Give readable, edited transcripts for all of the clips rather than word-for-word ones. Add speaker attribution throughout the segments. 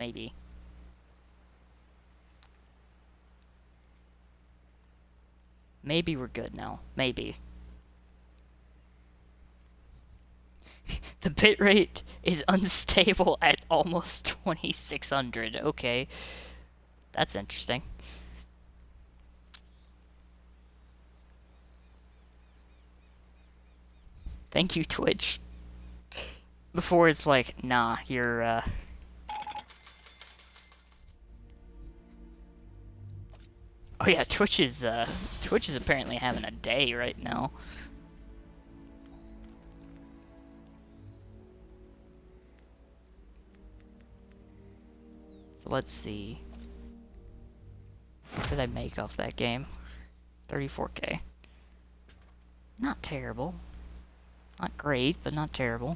Speaker 1: Maybe. Maybe we're good now. Maybe. The bitrate is unstable at almost 2600. Okay. That's interesting. Thank you, Twitch. Before it's like, nah, you're, Oh yeah, Twitch is apparently having a day right now. So let's see. What did I make off that game? 34K. Not terrible. Not great, but not terrible.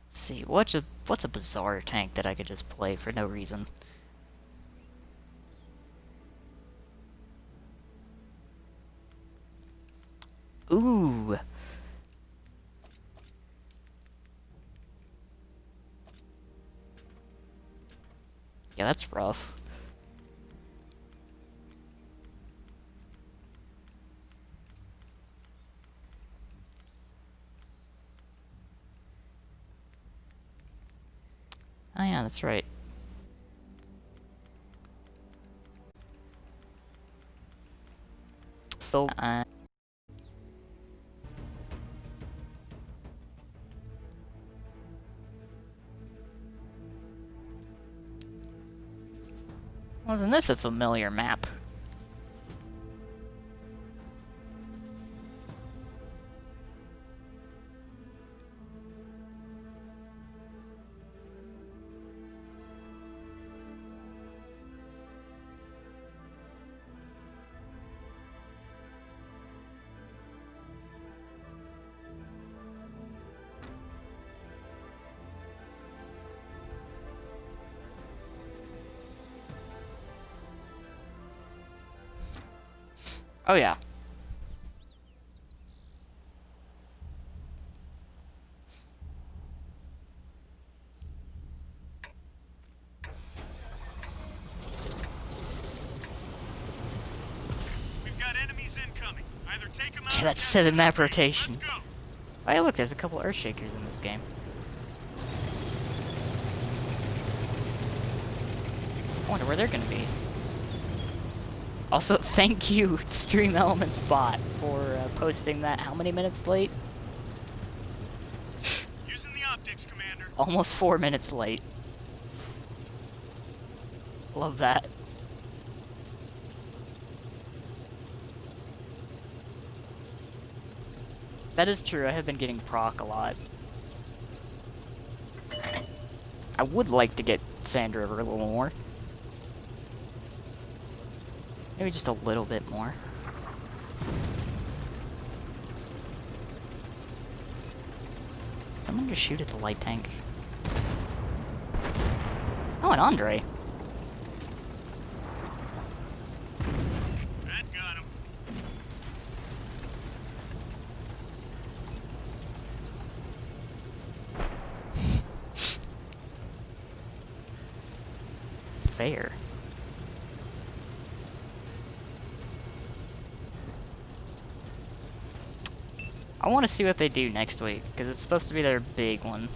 Speaker 1: Let's see, what's a bizarre tank that I could just play for no reason? Ooh. Yeah, that's rough. Oh yeah, that's right. So, wasn't this a familiar map? Oh yeah.
Speaker 2: We've got enemies incoming. Either take them out.
Speaker 1: Yeah, that's 7 map rotation. Oh yeah, look, there's a couple Earthshakers in this game. I wonder where they're gonna be. Also, thank you, Stream Elements bot, for posting that how many minutes late?
Speaker 2: Using the optics, Commander.
Speaker 1: Almost 4 minutes late. Love that. That is true, I have been getting proc a lot. I would like to get Sand River a little more. Maybe just a little bit more. Someone just shoot at the light tank. Oh, and Andre.
Speaker 2: That got him.
Speaker 1: Fair. I want to see what they do next week, because it's supposed to be their big one.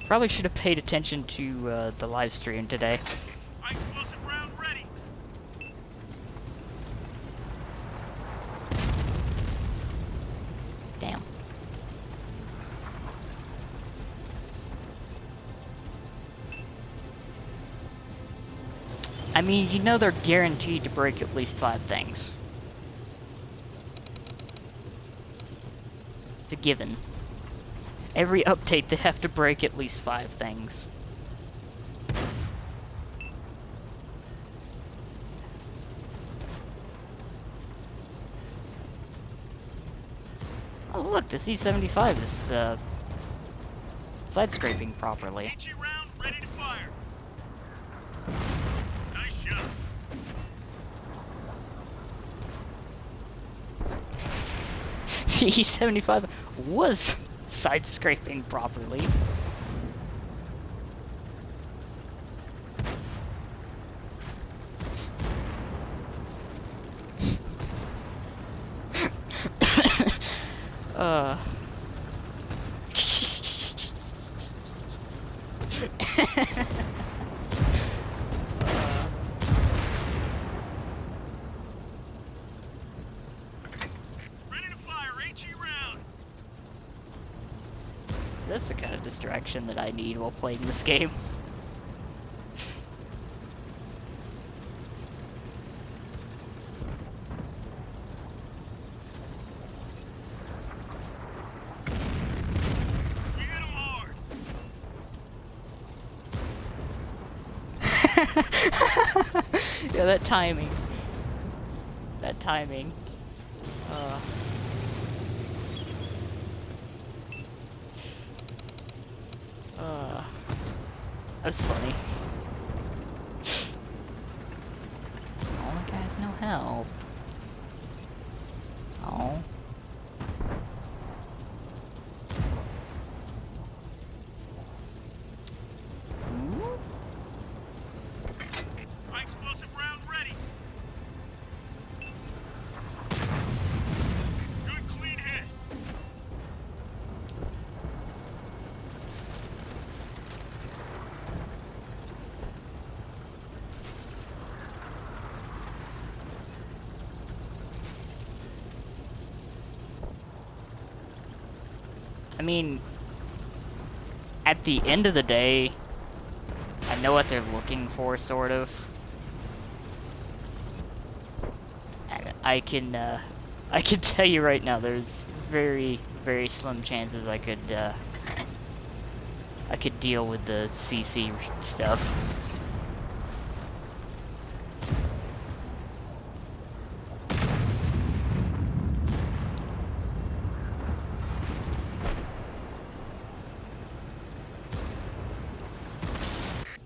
Speaker 1: Probably should have paid attention to the live stream today.
Speaker 2: High explosive round ready.
Speaker 1: Damn. I mean, you know they're guaranteed to break at least 5 things. It's a given. Every update they have to break at least 5 things. Oh look, the C-75 is side-scraping properly.
Speaker 2: HE round ready to fire. Nice shot.
Speaker 1: The E-75 was side-scraping properly. uh...
Speaker 2: Ready to fire. HE round.
Speaker 1: That's the kind of distraction that I need while playing this game.
Speaker 2: We hit 'em hard.
Speaker 1: Yeah, that timing. That timing. Uh... That's funny. Oh, the guy has no health. Oh. Ooh.
Speaker 2: High explosive round ready. Good clean hit.
Speaker 1: I mean, at the end of the day, I know what they're looking for, sort of. And I can tell you right now, there's very, very slim chances I could deal with the CC stuff.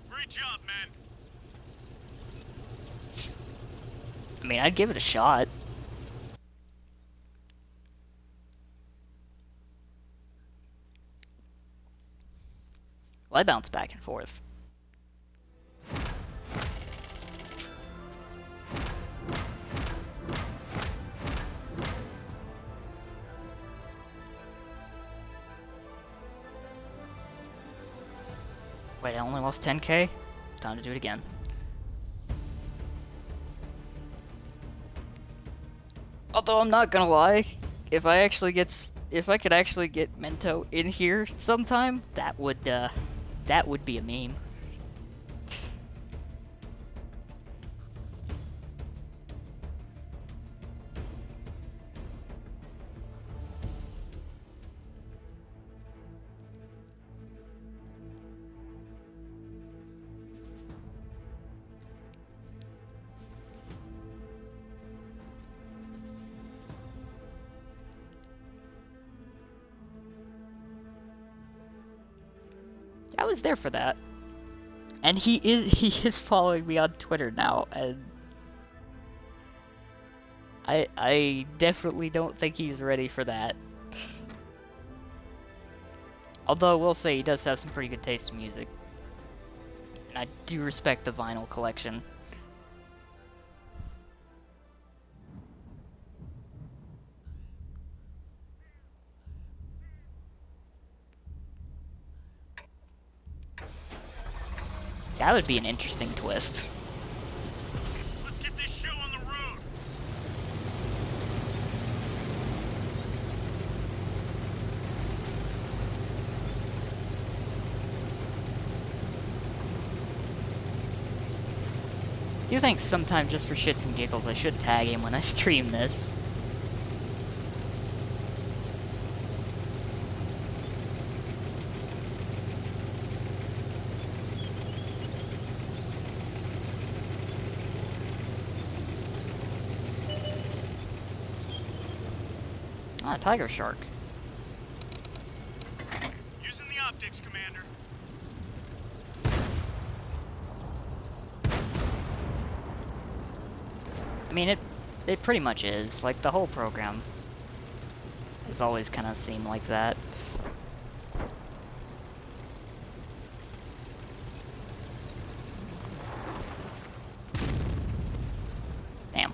Speaker 2: Great job, man.
Speaker 1: I mean, I'd give it a shot. Well, I bounce back and forth. Wait, I only lost 10k? Time to do it again. Although I'm not gonna lie, if I could actually get Mento in here sometime, that would be a meme. I was there for that. And he is following me on Twitter now, and I definitely don't think he's ready for that. Although I will say he does have some pretty good taste in music. And I do respect the vinyl collection. That would be an interesting twist.
Speaker 2: Let's get this show on the road.
Speaker 1: Do you think sometime, just for shits and giggles, I should tag him when I stream this? Ah, tiger shark.
Speaker 2: Commander.
Speaker 1: I mean, it pretty much is. Like, the whole program has always kind of seemed like that. Damn.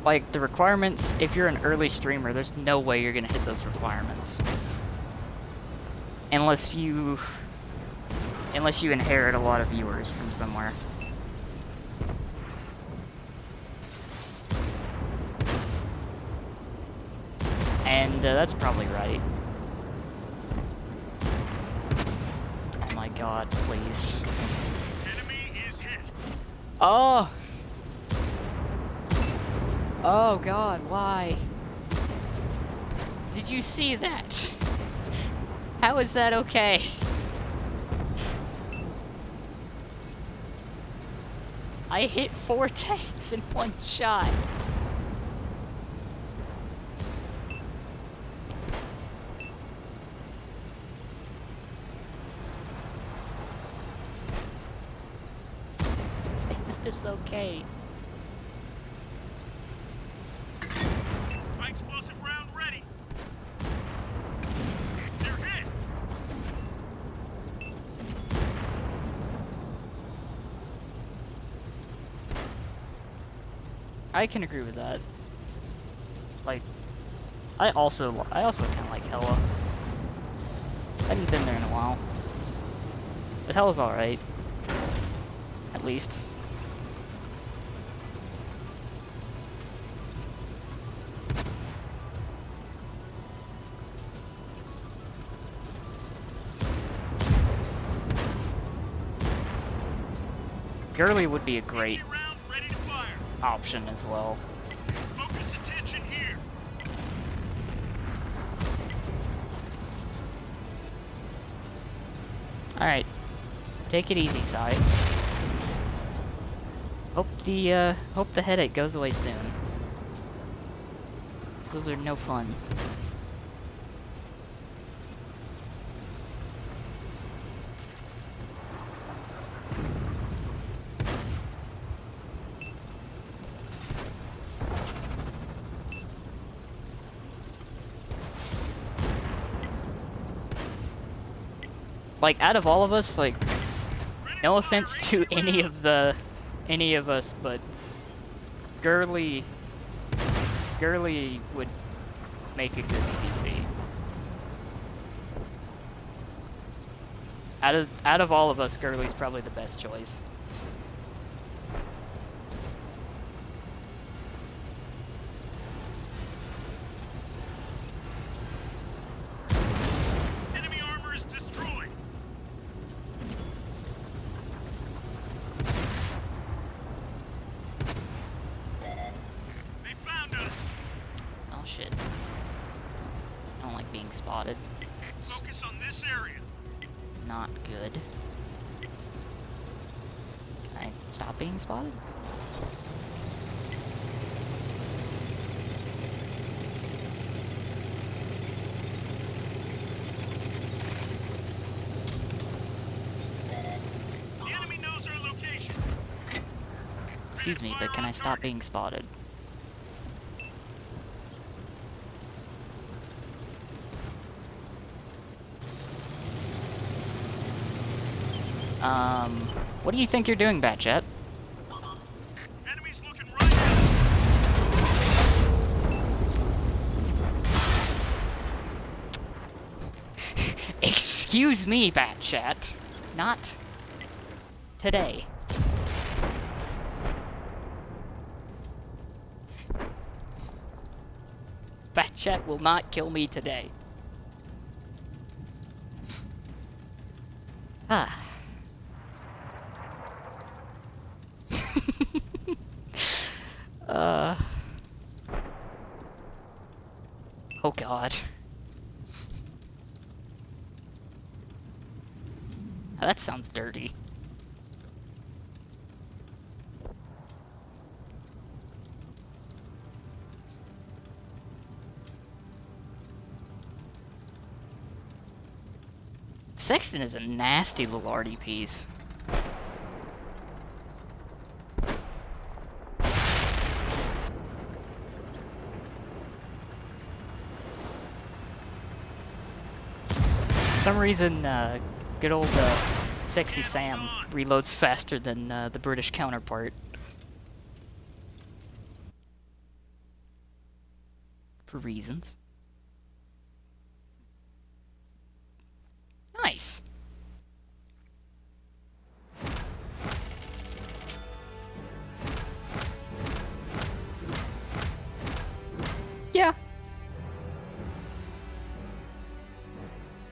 Speaker 1: Like, the requirements, if you're an early streamer, there's no way you're gonna hit those requirements. Unless you inherit a lot of viewers from somewhere. And that's probably right. Oh my god, please.
Speaker 2: Enemy is hit.
Speaker 1: Oh! Oh god, why? Did you see that? How is that okay? I hit 4 tanks in one shot. Is this okay?
Speaker 2: High explosive round ready. They're hit.
Speaker 1: I can agree with that. Like, I also kind of like Hella. I hadn't been there in a while, but Hella's all right, at least. Gurley would be a great
Speaker 2: Easy round ready to fire.
Speaker 1: option as well.
Speaker 2: Focus attention here.
Speaker 1: Alright. Take it easy, Sai. Hope the headache goes away soon. Those are no fun. Like, out of all of us, like, no offense to any of us, but Gurley would make a good CC. Out of all of us, Gurley's probably the best choice.
Speaker 2: Enemy armor is destroyed. They found us.
Speaker 1: Oh shit. I don't like being spotted. It's
Speaker 2: Focus on this area.
Speaker 1: not good. Can I stop being spotted?
Speaker 2: The enemy knows our location.
Speaker 1: Excuse me, but can I stop being spotted? What do you think you're doing, Batchat?
Speaker 2: Enemies looking right at us.
Speaker 1: Excuse me, Batchat. Not today. Batchat will not kill me today. Ah. Oh god. That sounds dirty. Sexton is a nasty little arty piece. For some reason, good old Sexy Sam reloads faster than the British counterpart. For reasons. Nice. Yeah.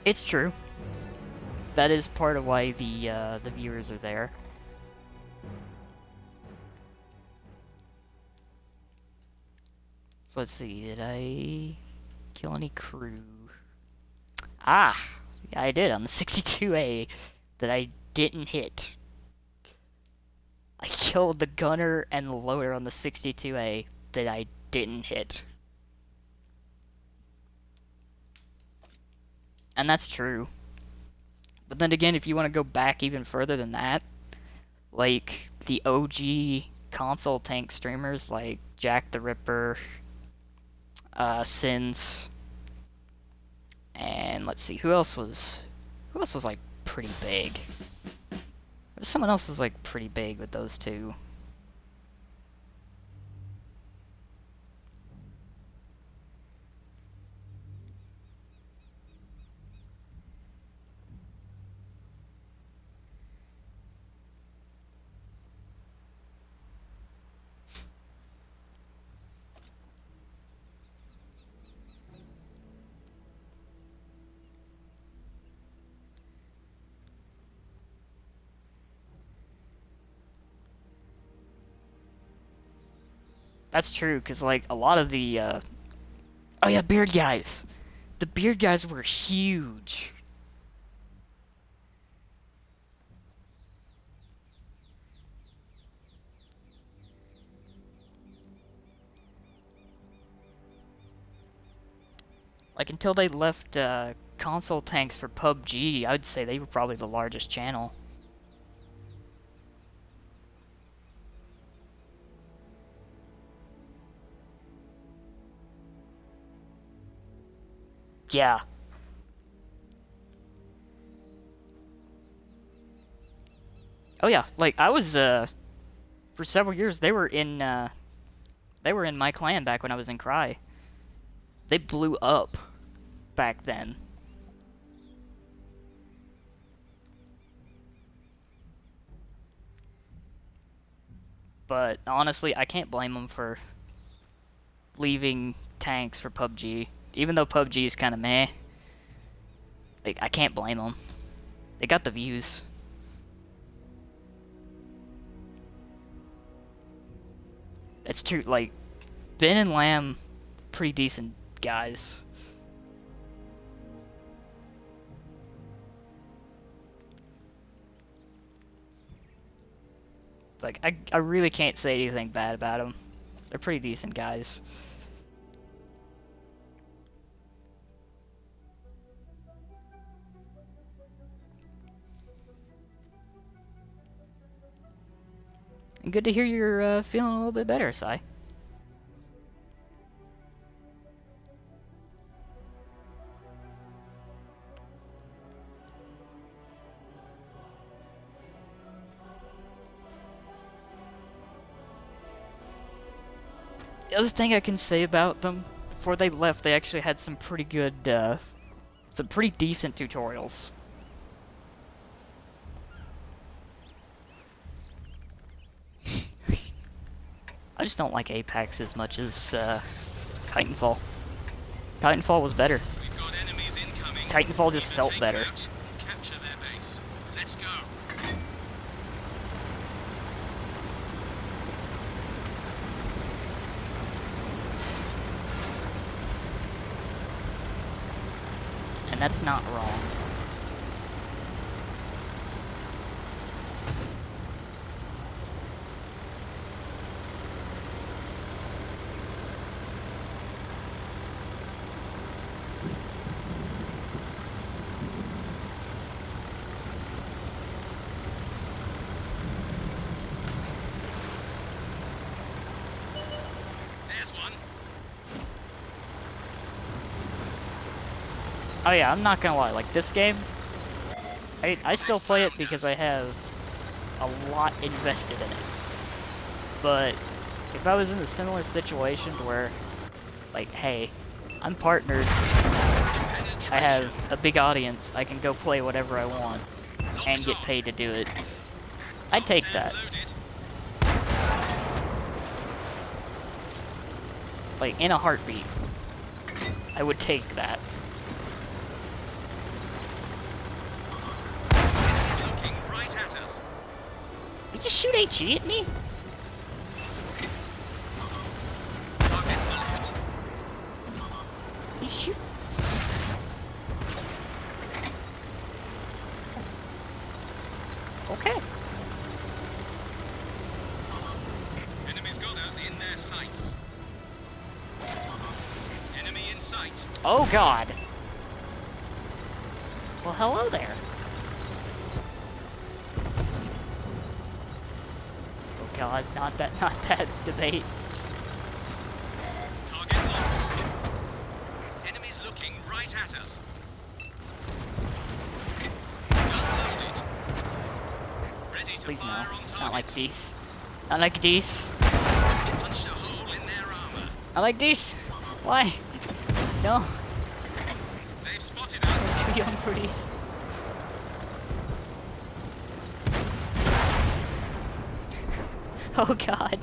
Speaker 1: It's true. That is part of why the viewers are there. So let's see, did I kill any crew? Ah! Yeah, I did on the 62A that I didn't hit. I killed the gunner and the loader on the 62A that I didn't hit. And that's true. But then again, if you want to go back even further than that, like the OG console tank streamers like Jack the Ripper, Sins, and let's see, who else was like pretty big? There was someone else was like pretty big with those two. That's true, because, like, a lot of the, oh yeah, beard guys. The beard guys were huge. Like, until they left, console tanks for PUBG, I'd say they were probably the largest channel. Yeah. Oh yeah, like, I was, for several years, they were in my clan back when I was in Cry. They blew up back then. But honestly, I can't blame them for leaving tanks for PUBG. Even though PUBG is kind of meh. Like, I can't blame them. They got the views. It's true, like, Ben and Lamb, pretty decent guys. Like, I really can't say anything bad about them. They're pretty decent guys. And good to hear you're feeling a little bit better, Sai. The other thing I can say about them, before they left, they actually had some pretty good, some pretty decent tutorials. I just don't like Apex as much as, Titanfall. Titanfall was better.
Speaker 2: We've got enemies incoming.
Speaker 1: Titanfall just felt
Speaker 2: Take
Speaker 1: better.
Speaker 2: them out, capture their base. Let's go.
Speaker 1: And that's not wrong. Oh yeah, I'm not gonna lie, like this game, I still play it because I have a lot invested in it. But if I was in a similar situation where, like, hey, I'm partnered, I have a big audience, I can go play whatever I want, and get paid to do it, I'd take that. Like, in a heartbeat, I would take that.
Speaker 2: Looking right at us.
Speaker 1: You just shoot HE at me?
Speaker 2: Target locked.
Speaker 1: You shoot? Okay.
Speaker 2: Enemy's got us in their sights. Enemy in sight.
Speaker 1: Oh god. Well, hello there. Oh god, not that debate.
Speaker 2: Target locked. Enemies looking right at us. Gun loaded. Ready to
Speaker 1: Please no.
Speaker 2: fire on target.
Speaker 1: Not like these. Not like these.
Speaker 2: Punched a hole in their armor.
Speaker 1: Not like these. Why? No.
Speaker 2: They've spotted us.
Speaker 1: I'm too young for these. Oh god.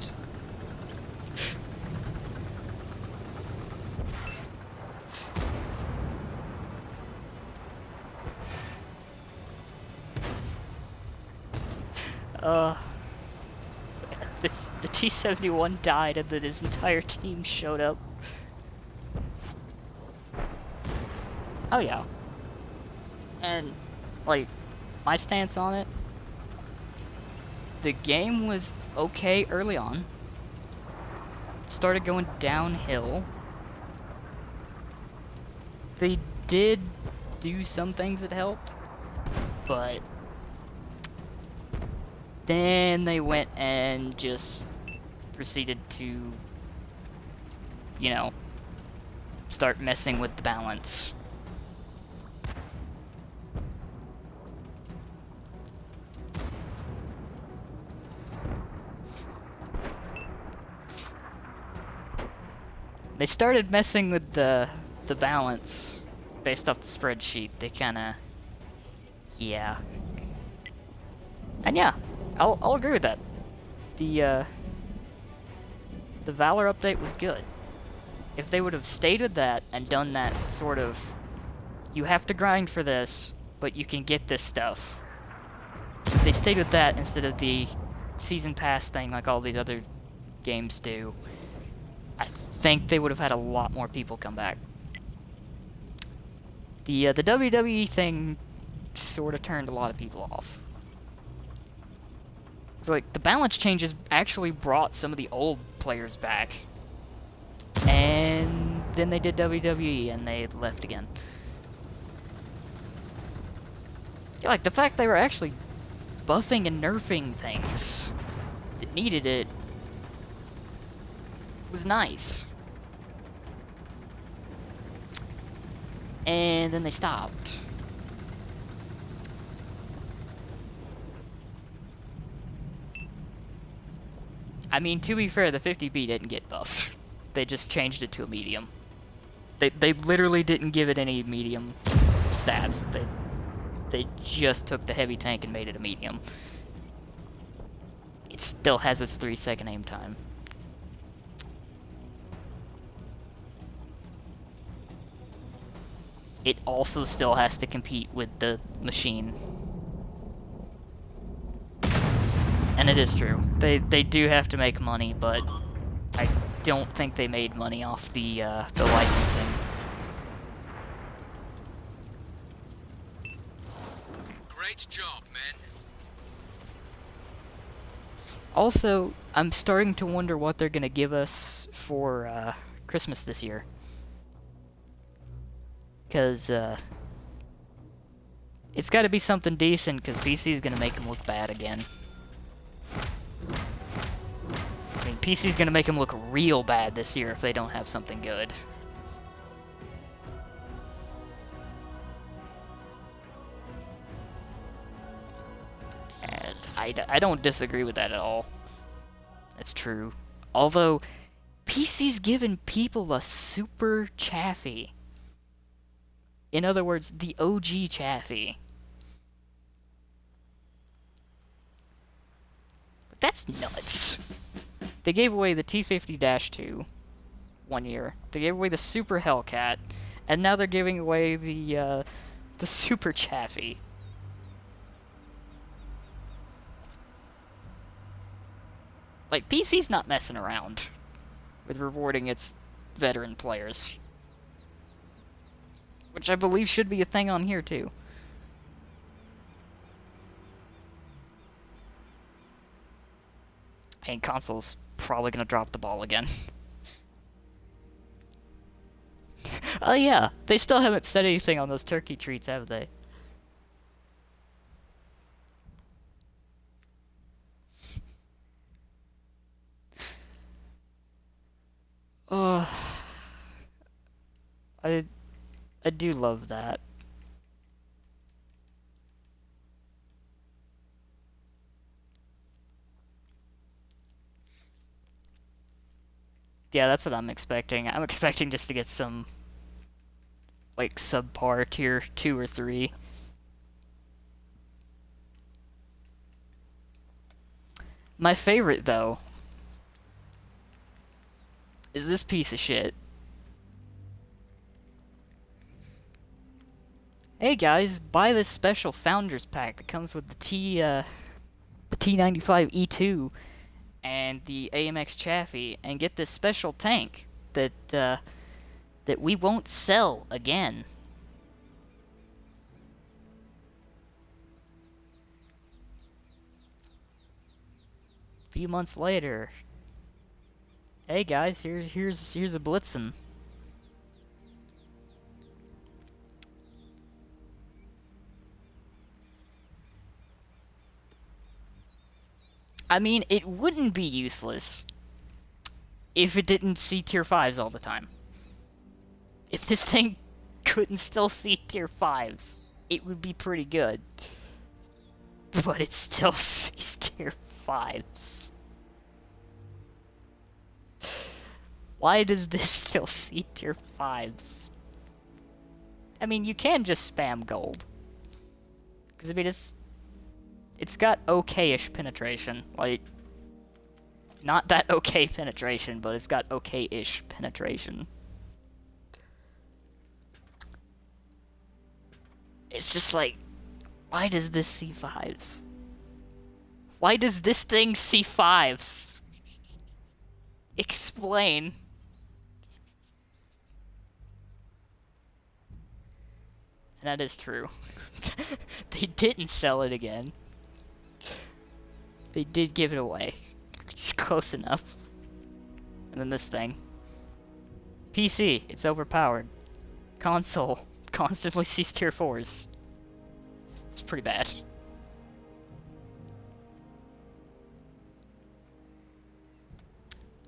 Speaker 1: The T-71 died and then his entire team showed up. Oh yeah. And, like, my stance on it, the game was okay early on. It started going downhill. They did do some things that helped, but then they went and just proceeded to, you know, start messing with the balance. They started messing with the balance based off the spreadsheet. They kinda, yeah. And yeah, I'll agree with that. The Valor update was good. If they would have stayed with that and done that sort of, you have to grind for this, but you can get this stuff. If they stayed with that instead of the season pass thing like all these other games do, I think they would have had a lot more people come back. The WWE thing sort of turned a lot of people off. It's like, the balance changes actually brought some of the old players back. And then they did WWE and they left again. Yeah, like, the fact they were actually buffing and nerfing things that needed it was nice. And then they stopped. I mean, to be fair, the 50B didn't get buffed. They just changed it to a medium. They literally didn't give it any medium stats. They just took the heavy tank and made it a medium. It still has its 3-second aim time. It also still has to compete with the machine. And it is true. They do have to make money, but I don't think they made money off the licensing.
Speaker 2: Great job, men.
Speaker 1: Also, I'm starting to wonder what they're gonna give us for Christmas this year. Because, it's gotta be something decent, because PC is gonna make them look bad again. I mean, PC is gonna make them look real bad this year if they don't have something good. I don't disagree with that at all. That's true. Although, PC's given people a super Chaffee. In other words, the OG Chaffee. But that's nuts. They gave away the T50-2 one year. They gave away the Super Hellcat, and now they're giving away the Super Chaffee. Like, PC's not messing around with rewarding its veteran players. Which I believe should be a thing on here, too. And console's probably gonna drop the ball again. Oh yeah, they still haven't said anything on those turkey treats, have they? Oh, I do love that. Yeah, that's what I'm expecting. I'm expecting just to get some, like, subpar tier 2 or 3. My favorite, though, is this piece of shit. Hey guys, buy this special Founders Pack that comes with the T95 E2 and the AMX Chaffee, and get this special tank that we won't sell again. A few months later, hey guys, here's a Blitzen. I mean, it wouldn't be useless if it didn't see tier 5s all the time. If this thing couldn't still see tier 5s, it would be pretty good. But it still sees tier 5s. Why does this still see tier 5s? I mean, you can just spam gold. Because, I mean, it's got okay-ish penetration. Like, not that okay penetration, but it's got okay-ish penetration. It's just like, why does this see 5s? Why does this thing see 5s? Explain. And that is true. They didn't sell it again. They did give it away. It's close enough. And then this thing. PC, it's overpowered. Console, constantly sees tier 4s. It's pretty bad.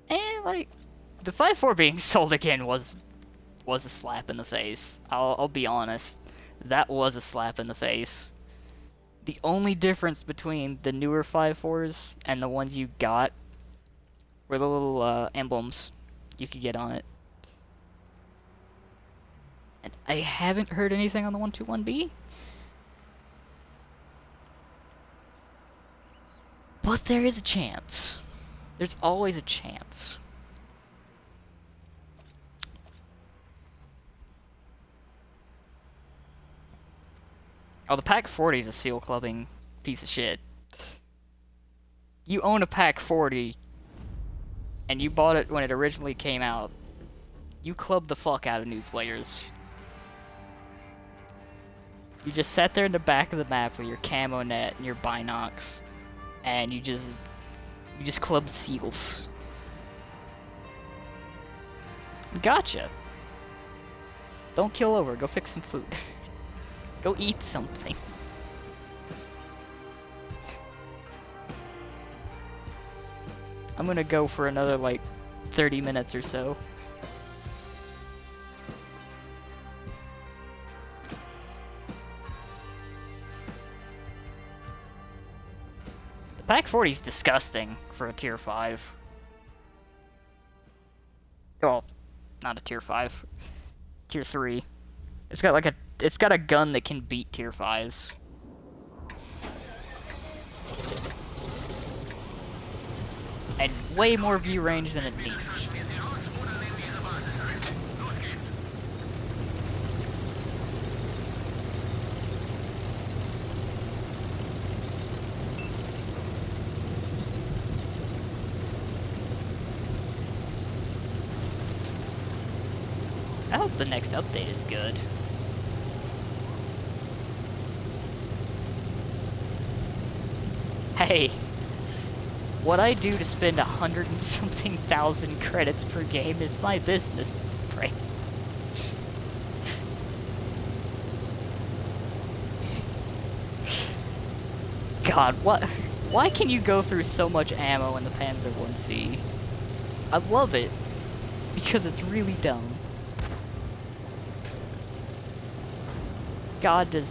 Speaker 1: And, like, the 5.4 being sold again was a slap in the face. I'll be honest. That was a slap in the face. The only difference between the newer 5.4s and the ones you got were the little emblems you could get on it. And I haven't heard anything on the 121B. But there is a chance. There's always a chance. Oh, the Pack 40 is a seal clubbing piece of shit. You own a Pack 40, and you bought it when it originally came out. You clubbed the fuck out of new players. You just sat there in the back of the map with your camo net and your binocs, and you just clubbed seals. Gotcha. Don't kill over. Go fix some food. Go eat something. I'm gonna go for another, like, 30 minutes or so. Pack 40 is disgusting for a tier 5. Well, not a tier 5. Tier 3. It's got a gun that can beat tier 5s. And way more view range than it needs. I hope the next update is good. Hey, what I do to spend 100 and something thousand credits per game is my business, right? God, what? Why can you go through so much ammo in the Panzer 1C? I love it, because it's really dumb. God, do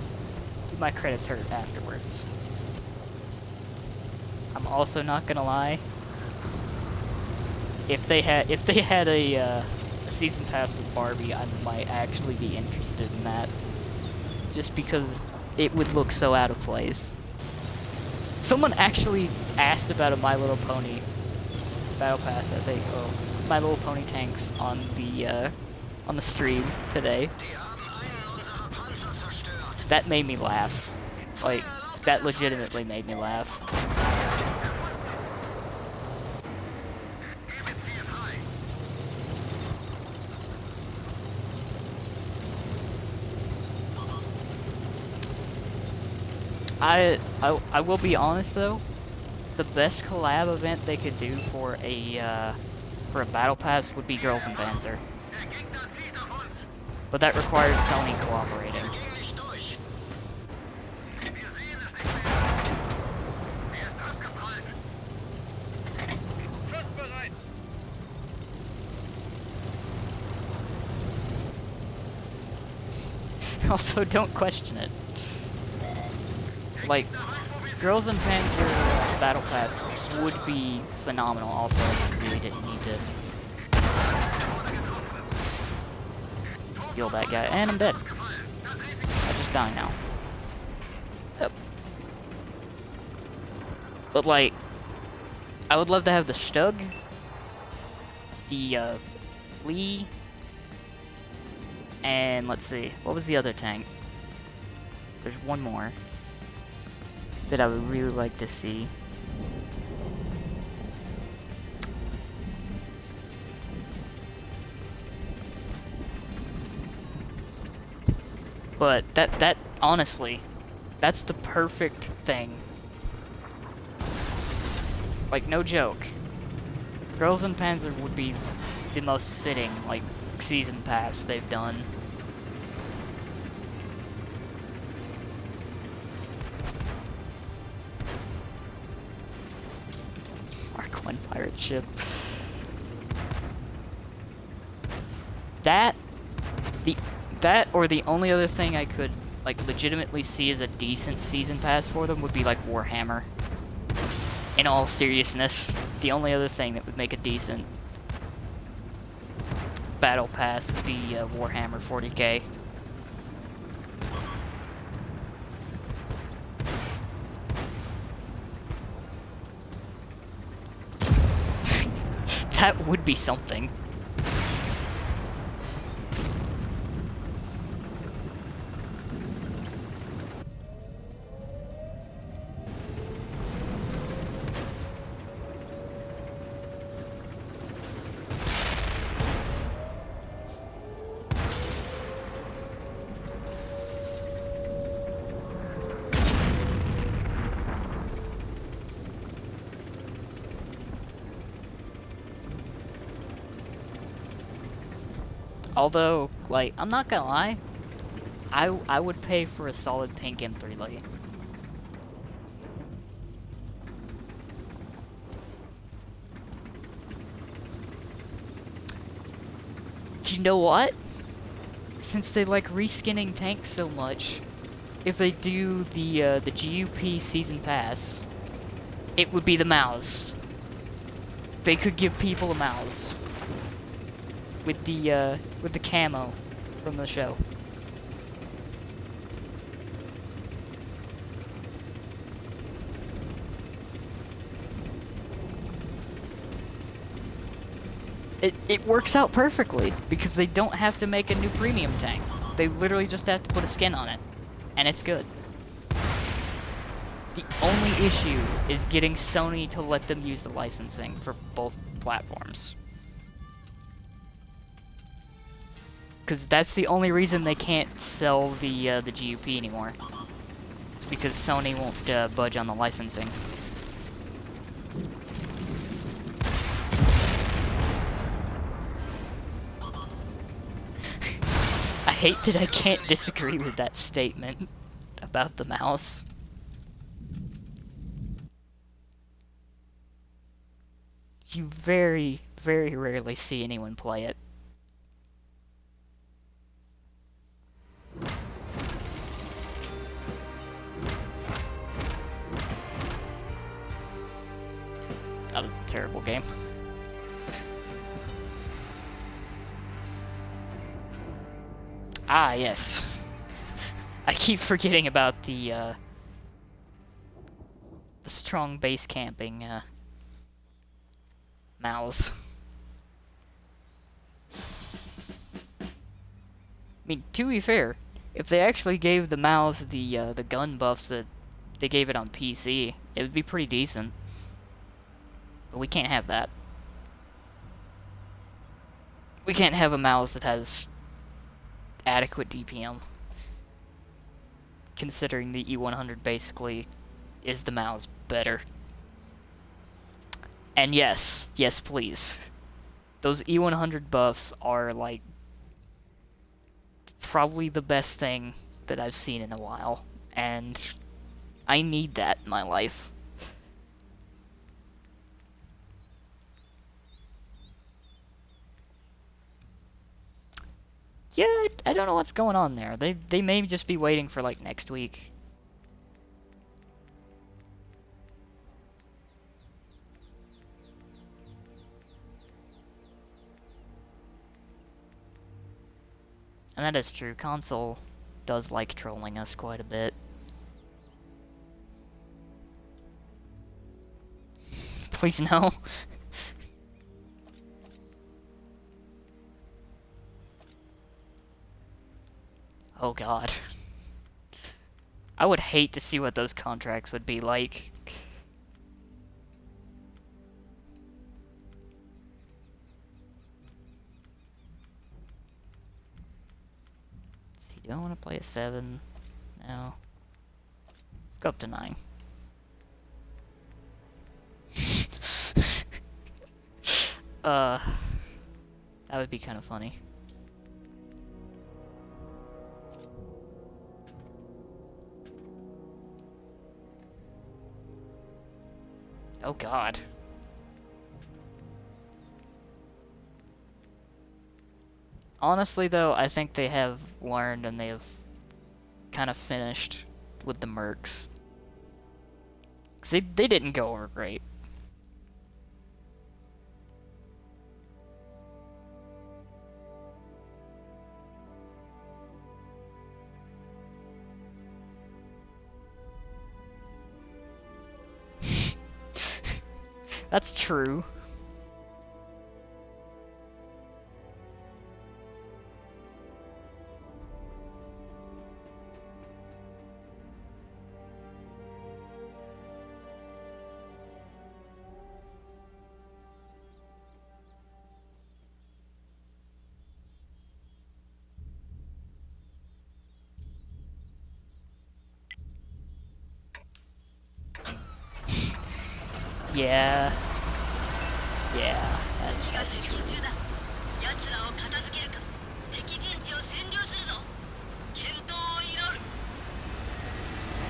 Speaker 1: my credits hurt afterwards. I'm also not gonna lie. If they had a season pass with Barbie, I might actually be interested in that. Just because it would look so out of place. Someone actually asked about a My Little Pony Battle Pass, I think, or My Little Pony tanks on the stream today. That made me laugh. Like, that legitimately made me laugh. I will be honest though, the best collab event they could do for a battle pass would be Girls and Panzer. But that requires Sony cooperating. Also, don't question it. Like, Girls and Panzer Battle Pass would be phenomenal. Also, I really didn't need to heal that guy. And I'm dead. I just die now. Yep. But, like, I would love to have the Stug, the, Lee, and let's see, what was the other tank? There's one more that I would really like to see. But that honestly, that's the perfect thing. Like, no joke. Girls and Panzer would be the most fitting, like, season pass they've done. Mark 1 pirate ship. That or the only other thing I could, like, legitimately see as a decent season pass for them would be, like, Warhammer. In all seriousness, the only other thing that would make a decent battle pass would be Warhammer 40k. That would be something. Although, like, I'm not gonna lie, I would pay for a solid pink M3 Lee. You know what? Since they like reskinning tanks so much, if they do the GUP season pass, it would be the mouse. They could give people a mouse with the camo from the show. It works out perfectly because they don't have to make a new premium tank. They literally just have to put a skin on it, and it's good. The only issue is getting Sony to let them use the licensing for both platforms. Because that's the only reason they can't sell the GUP anymore. It's because Sony won't budge on the licensing. I hate that I can't disagree with that statement about the mouse. You very, very rarely see anyone play it. That was a terrible game. Ah, yes. I keep forgetting about the strong base camping, mouse. I mean, to be fair, if they actually gave the mouse the gun buffs that they gave it on PC, it would be pretty decent. But we can't have that. We can't have a mouse that has adequate DPM, considering the E100 basically is the mouse better. And yes, please. Those E100 buffs are, like, probably the best thing that I've seen in a while, and I need that in my life. Yeah, I don't know what's going on there. They may just be waiting for, like, next week. And that is true. Console does like trolling us quite a bit. Please no. Oh god. I would hate to see what those contracts would be like. Let's see, do I want to play a 7? No. Let's go up to 9. That would be kind of funny. Oh god. Honestly though, I think they have learned and they have kind of finished with the mercs. 'Cause they didn't go over great. That's true. Yeah. Yeah, that's true.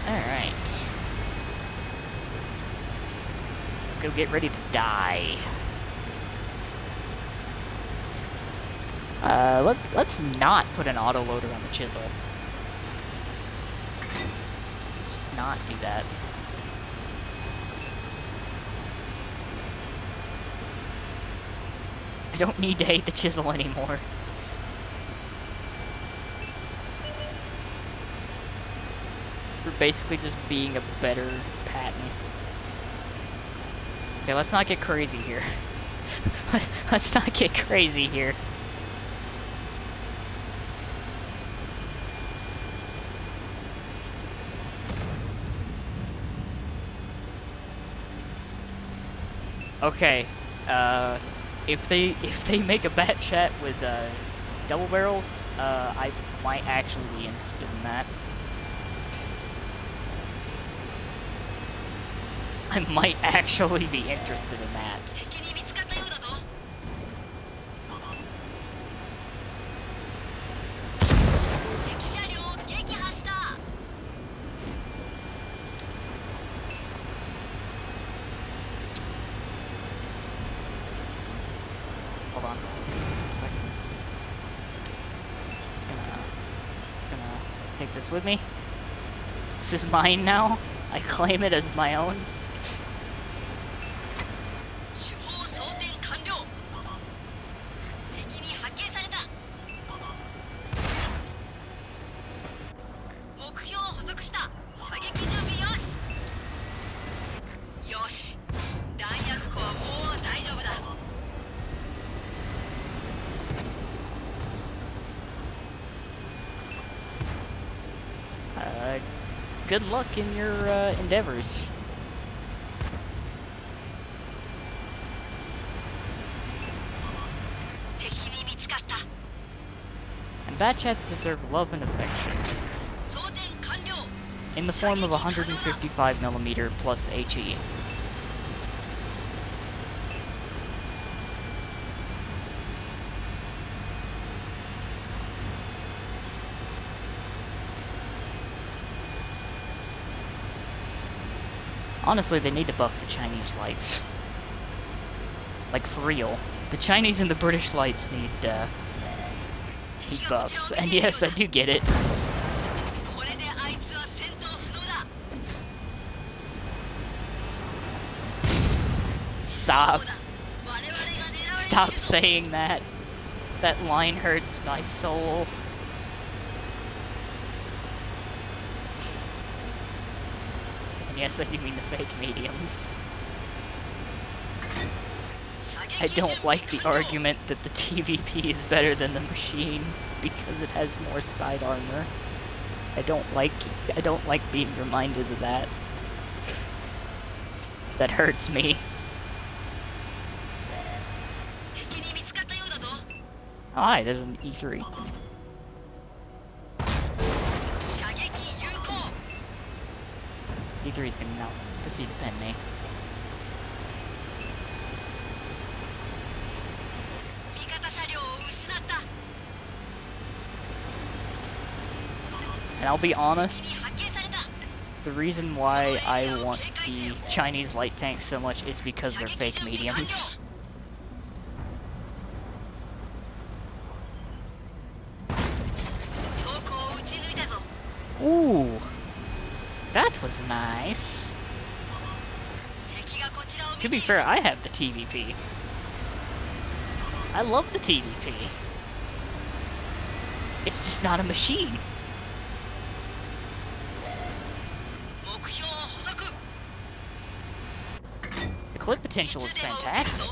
Speaker 1: Alright. Let's go get ready to die. Let's not put an autoloader on the chisel. Let's just not do that. I don't need to hate the chisel anymore. For basically just being a better pattern. Okay, let's not get crazy here. Let's not get crazy here. Okay, if they make a bat chat with double barrels, I might actually be interested in that. I might actually be interested in that.
Speaker 2: 敵に見つかったようだぞ。敵車両撃破した。
Speaker 1: Hold on. Just gonna take this with me. This is mine now. I claim it as my own.
Speaker 2: 手法装填完了。敵に発見された。目標捕捉した。射撃準備よし。よし。弾薬庫はもう大丈夫だ。
Speaker 1: Good luck in your endeavors. And bat chats deserve love and affection. In the form of 155mm plus HE. Honestly, they need to buff the Chinese lights. Like, for real. The Chinese and the British lights need buffs. And yes, I do get it. Stop. Stop saying that. That line hurts my soul. Yes, I do mean the fake mediums. I don't like the argument that the TVP is better than the machine because it has more side armor. I don't like being reminded of that. That hurts me. Hi, there's an E3. E3 is gonna now proceed to pen me. And I'll be honest, the reason why I want the Chinese light tanks so much is because they're fake mediums. Ooh! That was nice. To be fair, I have the TVP. I love the TVP. It's just not a machine. The clip potential is fantastic.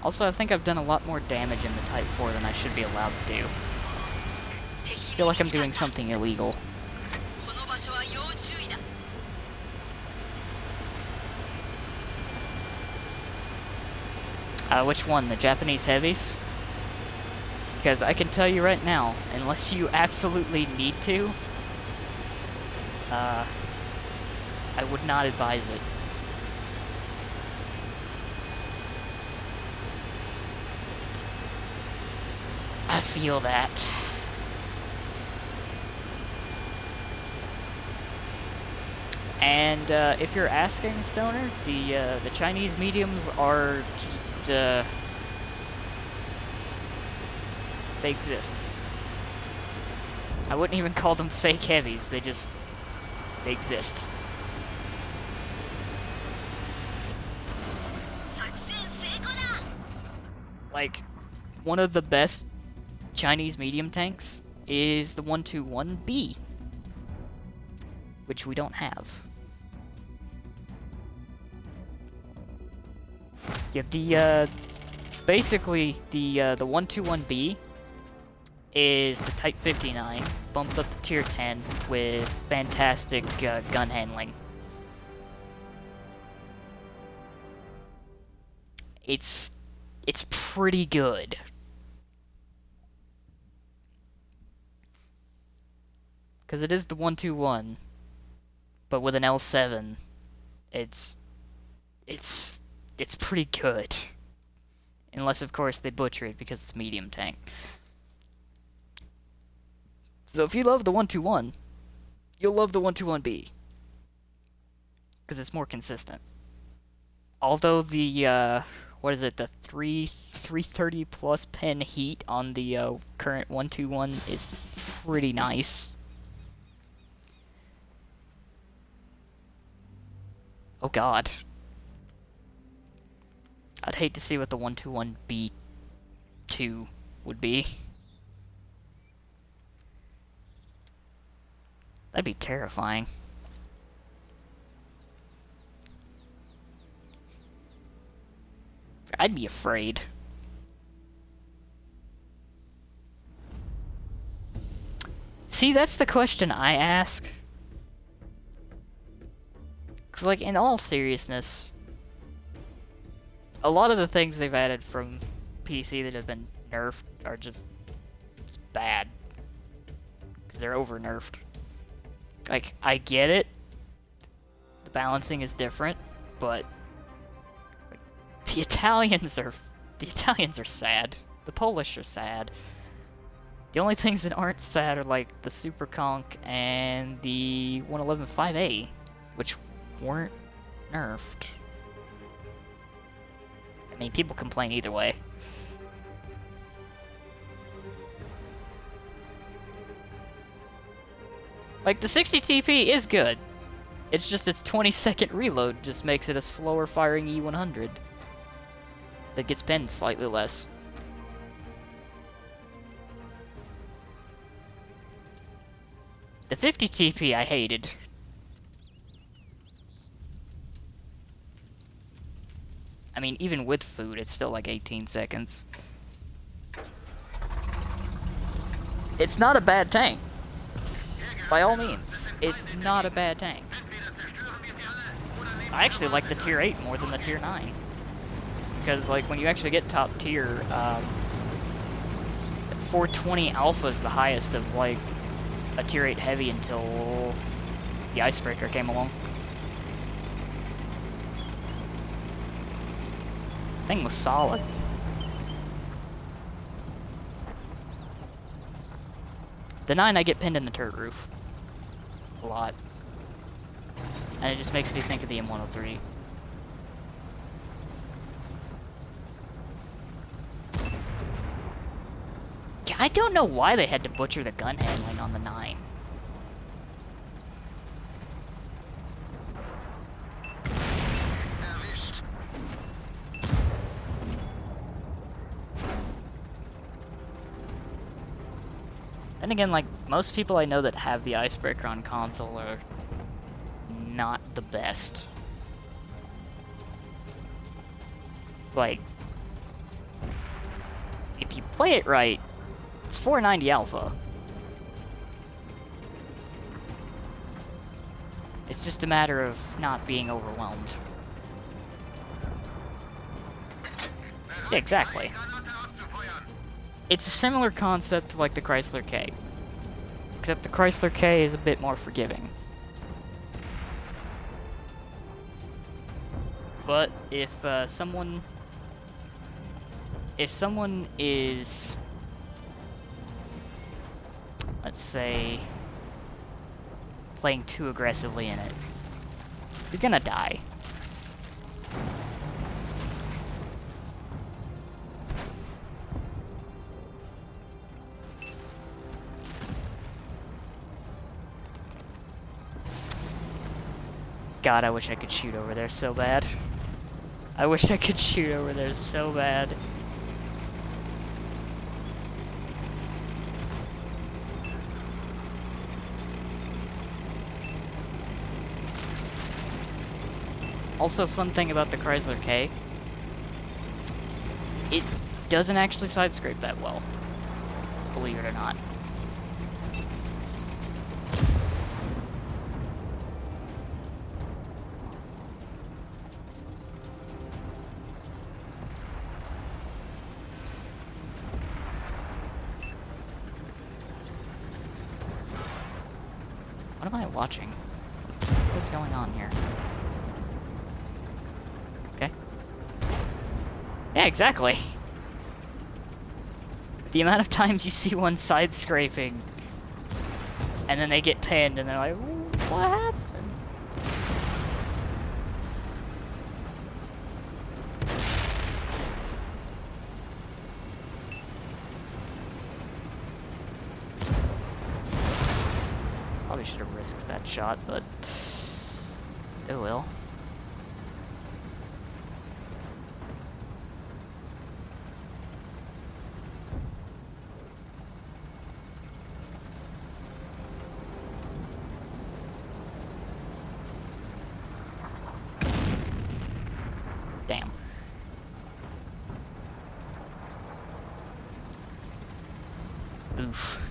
Speaker 1: Also, I think I've done a lot more damage in the Type 4 than I should be allowed to do. I feel like I'm doing something illegal. Which one? The Japanese heavies? Because I can tell you right now, unless you absolutely need to, I would not advise it. I feel that. And if you're asking, Stoner, the Chinese mediums are just They exist. I wouldn't even call them fake heavies, they exist.
Speaker 2: 作戦成功だ
Speaker 1: Like, one of the best Chinese medium tanks is the 121B, which we don't have. Yeah, basically, the 121B is the Type 59, bumped up to Tier 10 with fantastic gun handling. It's pretty good. Because it is the 121, but with an L7, it's pretty good. Unless, of course, they butcher it because it's medium tank. So if you love the 121, you'll love the 121B. Because it's more consistent. Although the, what is it, the 330 plus pen heat on the current 121 is pretty nice. Oh god. I'd hate to see what the 121B2 would be. That'd be terrifying. I'd be afraid. See, that's the question I ask. 'Cause, like, in all seriousness, a lot of the things they've added from PC that have been nerfed are just bad. Because they're over-nerfed. Like, I get it. The balancing is different, but like, the Italians are sad. The Polish are sad. The only things that aren't sad are like the Super Conch and the 111.5A, which weren't nerfed. I mean, people complain either way. Like, the 60 TP is good. It's just its 20-second reload just makes it a slower firing E100 that gets pinned slightly less. The 50 TP I hated. I mean, even with food, it's still like 18 seconds. It's not a bad tank. By all means, it's not a bad tank. I actually like the tier 8 more than the tier 9. Because, like, when you actually get top tier, 420 alpha is the highest of, like, a tier 8 heavy until the icebreaker came along. Thing was solid. The 9 I get pinned in the turret roof. A lot. And it just makes me think of the M103. Yeah, I don't know why they had to butcher the gun handling on the 9. Then again, like, most people I know that have the icebreaker on console are not the best. It's like, if you play it right, it's 490 alpha. It's just a matter of not being overwhelmed. Yeah, exactly. It's a similar concept to like the Chrysler K. Except the Chrysler K is a bit more forgiving. But if someone is, let's say, playing too aggressively in it, you're gonna die. God, I wish I could shoot over there so bad. I wish I could shoot over there so bad. Also, fun thing about the Chrysler K, it doesn't actually side scrape that well, believe it or not. What am I watching? What's going on here? Okay. Yeah, exactly. The amount of times you see one side scraping, and then they get pinned, and they're like, what happened? Probably should have risked that shot, but oh well. Damn. Oof.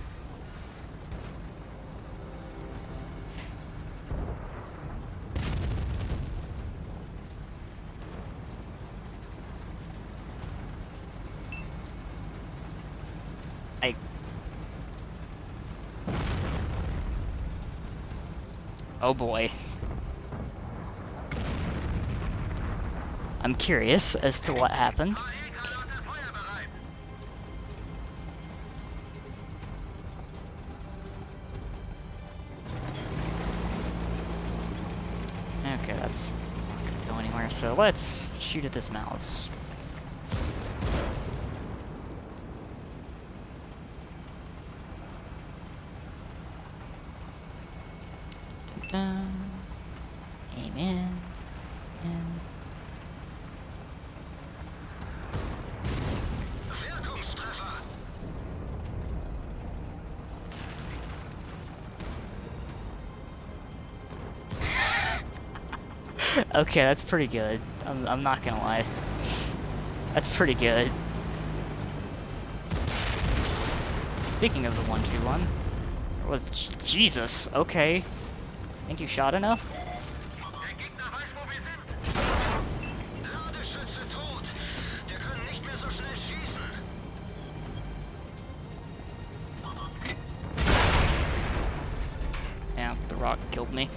Speaker 1: Oh boy. I'm curious as to what happened. Okay, that's not gonna go anywhere, so let's shoot at this mouse. Dun-dun. Aim in. Okay, that's pretty good. I'm not gonna lie. That's pretty good. Speaking of the 1-2-1, was Jesus. Okay, think you shot enough? Yeah, the rock killed me.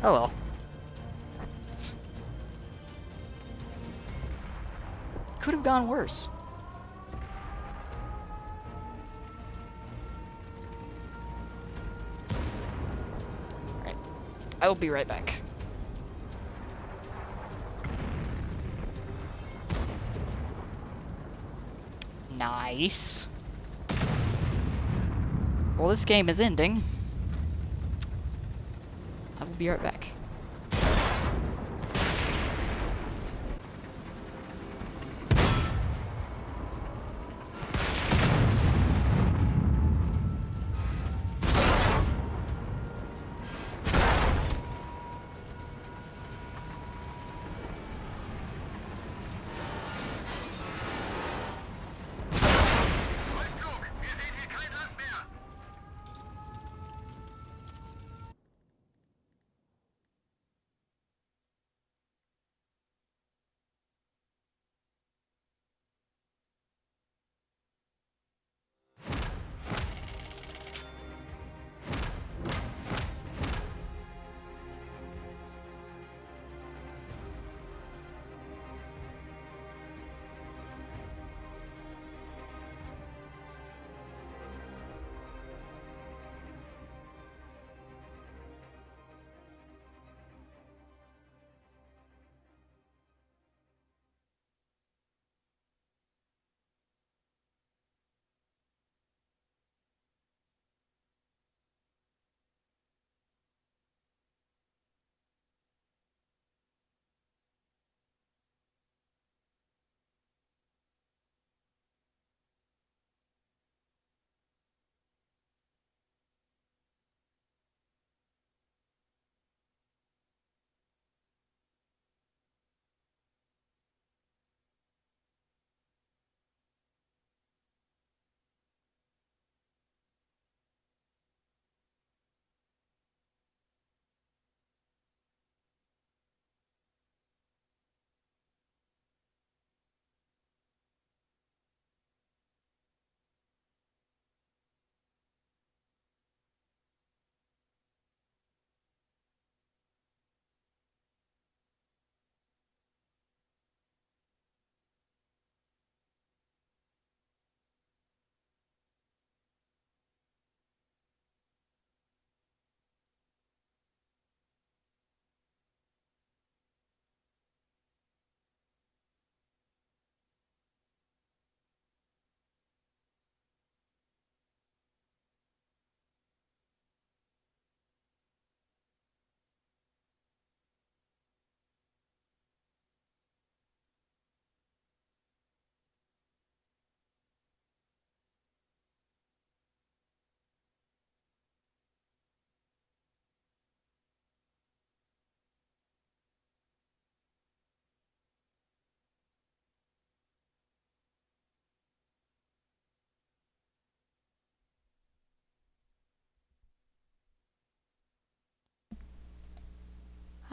Speaker 1: Oh well. Could have gone worse. Alright. I will be right back. Nice. Well, this game is ending. I will be right back.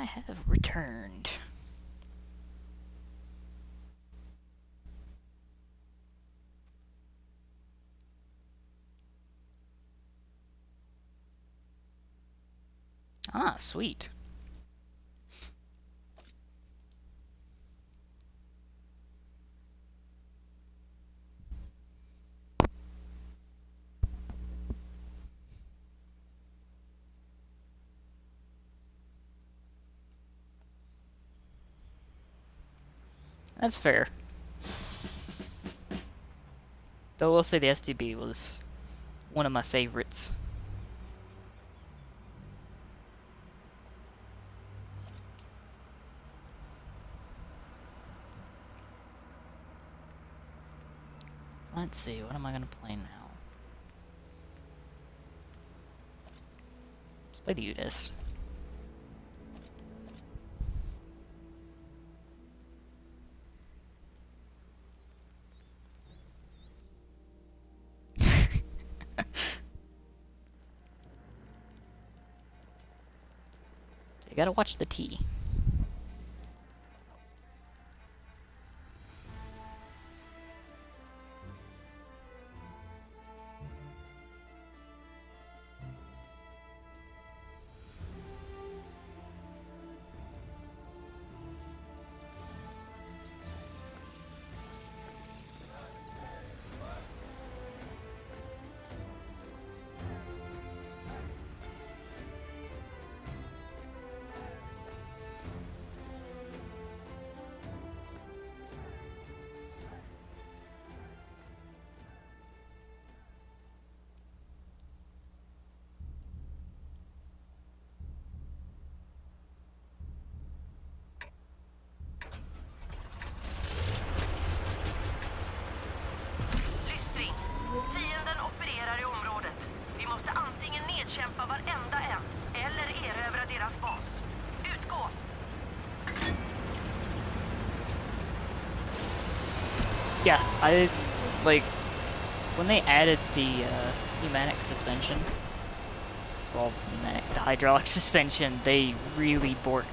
Speaker 1: I have returned. Ah, sweet. That's fair. Though I will say the STB was one of my favorites. So let's see, what am I gonna play now? Let's play the Udis. You gotta watch the T.
Speaker 2: Lystring. Fienden opererar i området. Vi måste antingen nedkämpa varenda en eller erövra deras bas. Utgå!
Speaker 1: Yeah, I like when they added the pneumatic suspension. Well, the hydraulic suspension, they really borked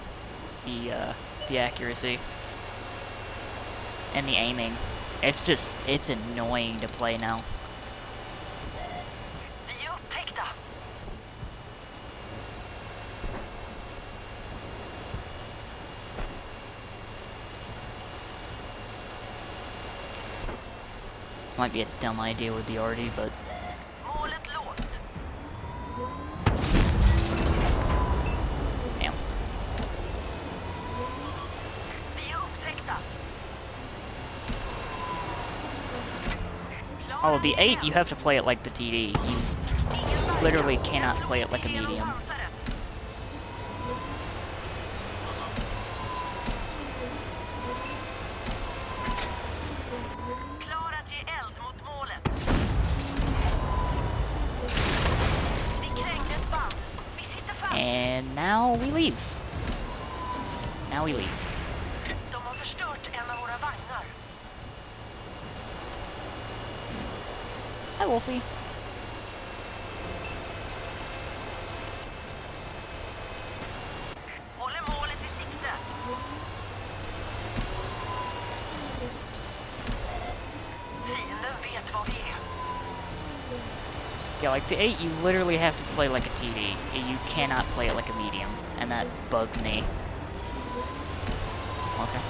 Speaker 1: the accuracy and the aiming. It's annoying to play now.
Speaker 2: Vi är upptäckta.
Speaker 1: This might be a dumb idea with the arty, but
Speaker 2: Målet låst.
Speaker 1: damn.
Speaker 2: Vi är upptäckta.
Speaker 1: Oh, the 8, you have to play it like the TD. You literally cannot play it like a medium.
Speaker 2: Klar att ge eld mot målet. Vi krängde ett band. Vi sitter fast.
Speaker 1: And now we leave. Now we leave.
Speaker 2: De har förstört en av våra vagnar.
Speaker 1: Hi, Wolfie.
Speaker 2: Håller målet i sikte. Fienden vet vad vi är.
Speaker 1: Yeah, like the 8, you literally have to play like a TD. You cannot play it like a medium, and that bugs me. Okay.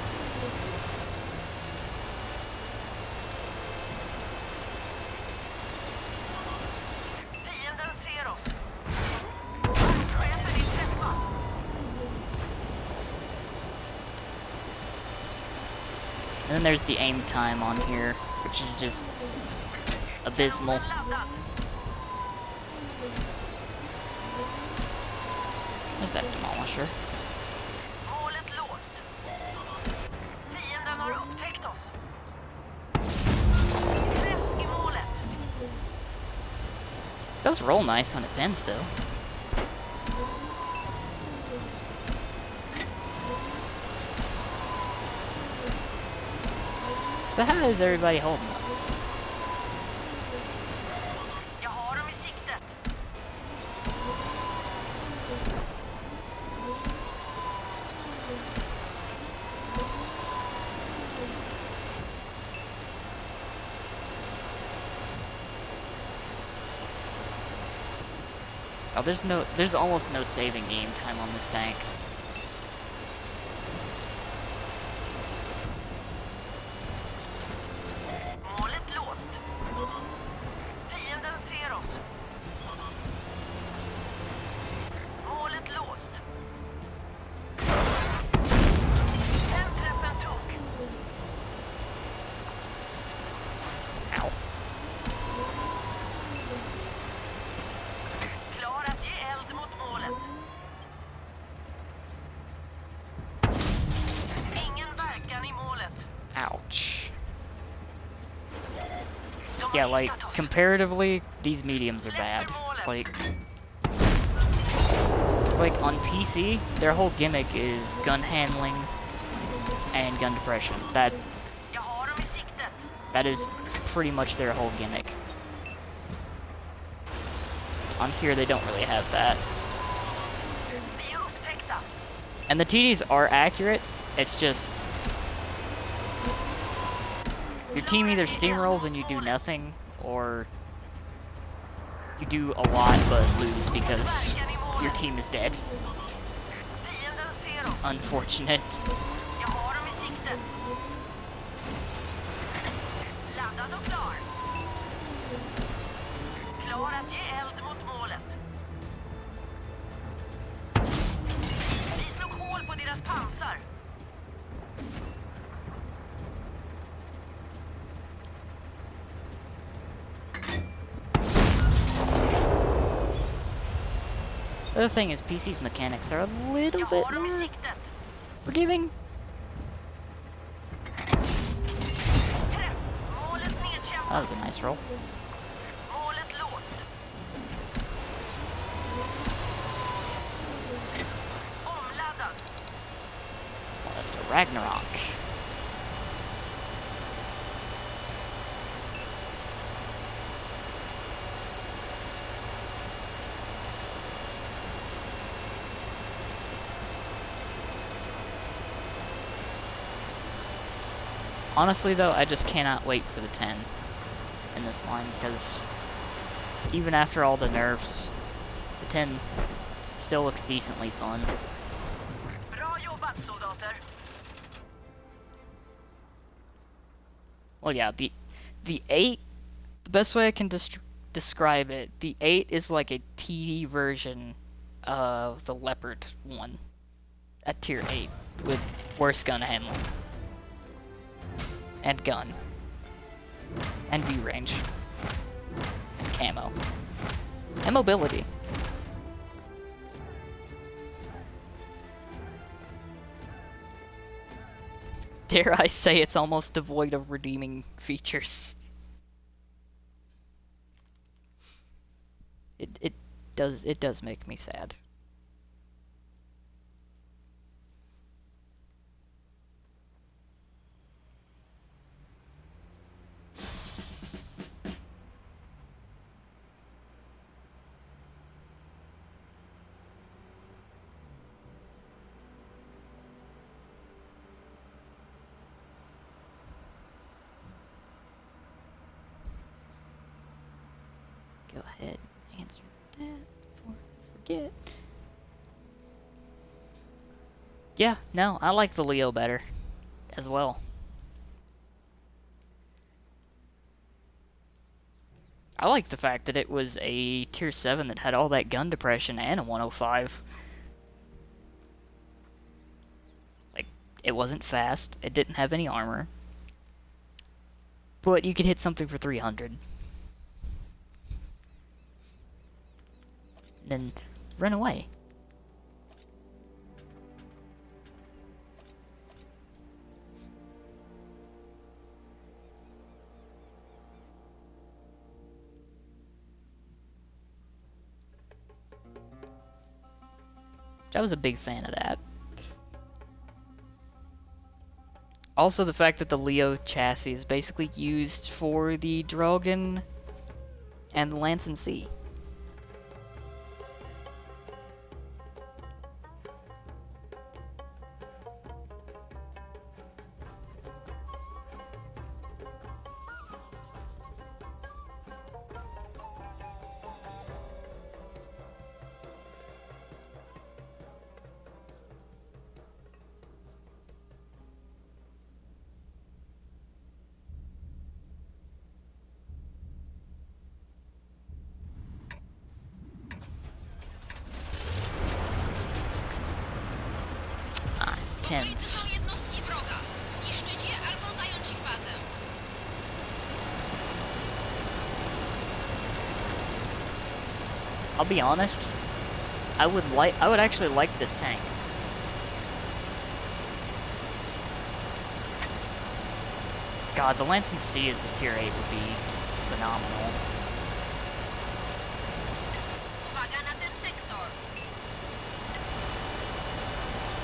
Speaker 2: Fienden ser oss. Chefen är träffad.
Speaker 1: And then there's the aim time on here, which is just abysmal.
Speaker 2: Laddad.
Speaker 1: There's that demolisher.
Speaker 2: Målet låst. Fienden har upptäckt oss. Träff i målet.
Speaker 1: It does roll nice when it bends, though. So how is everybody holding up?
Speaker 2: Jag har dem i siktet.
Speaker 1: Oh, there's almost no saving game time on this tank.
Speaker 2: Målet låst. Fienden ser oss. Målet låst. Den träffen tog.
Speaker 1: Ow.
Speaker 2: Klar att ge eld mot målet. Ingen verkan i målet.
Speaker 1: Ouch.
Speaker 2: De har
Speaker 1: Yeah, like,
Speaker 2: hittat oss.
Speaker 1: comparatively, these mediums are bad. Like, it's like on PC, their whole gimmick is gun handling and gun depression.
Speaker 2: Jag har dem i siktet.
Speaker 1: That is pretty much their whole gimmick. On here, they don't really have that.
Speaker 2: Vi är upptäckta.
Speaker 1: And the TDs are accurate, it's just... Your team either steamrolls and you do nothing, or you do a lot but lose because your team is dead.
Speaker 2: Fienden ser oss.
Speaker 1: Unfortunate.
Speaker 2: Jag har dem i siktet. Laddad och klar. Klar att ge eld mot målet. Vi slog hål på deras pansar.
Speaker 1: The other thing is, PC's mechanics are a little
Speaker 2: Jag
Speaker 1: bit
Speaker 2: har dem i
Speaker 1: more
Speaker 2: siktet.
Speaker 1: forgiving.
Speaker 2: Träff. Målet
Speaker 1: That
Speaker 2: nedkämpat.
Speaker 1: was a nice roll.
Speaker 2: Målet låst. Omladdad.
Speaker 1: Left to Ragnarok. Honestly, though, I just cannot wait for the 10 in this line, because even after all the nerfs, the 10 still looks decently fun.
Speaker 2: Bra jobbat, soldater.
Speaker 1: Well, yeah, the 8, the best way I can describe it, the 8 is like a TD version of the Leopard 1 at tier 8 with worse gun handling. And gun. And view range. And camo. And mobility. Dare I say it's almost devoid of redeeming features. It does make me sad. Go ahead, answer that before I forget. Yeah, no, I like the Leo better as well. I like the fact that it was a tier 7 that had all that gun depression and a 105. Like, it wasn't fast, it didn't have any armor, but you could hit something for 300. Then run away. I was a big fan of that. Also, the fact that the Leo chassis is basically used for the Drogon and the Lance and Sea. tense.
Speaker 2: Jednostki wroga. Zniszczyć je albo zająć ich bazę.
Speaker 1: I'll be honest. I would actually like this tank. God, the Lance and C as the tier 8 would be phenomenal.
Speaker 2: Uwaga na ten sektor.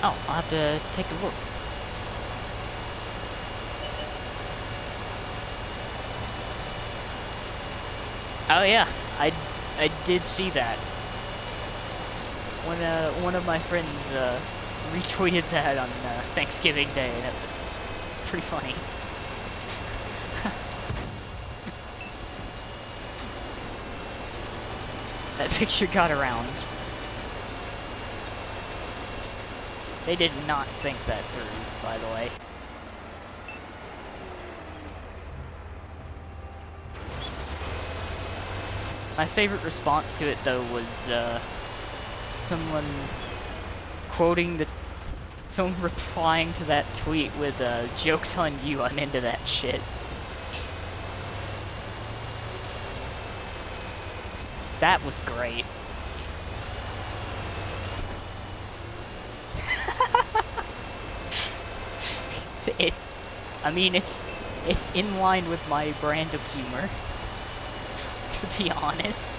Speaker 1: Oh, I'll have to take a look. Oh yeah, I did see that. When one of my friends retweeted that on Thanksgiving Day, and it was pretty funny. That picture got around. They did not think that through, by the way. My favorite response to it, though, was someone someone replying to that tweet with "Joke's on you, I'm into that shit." That was great. I mean, it's in line with my brand of humor. To be honest,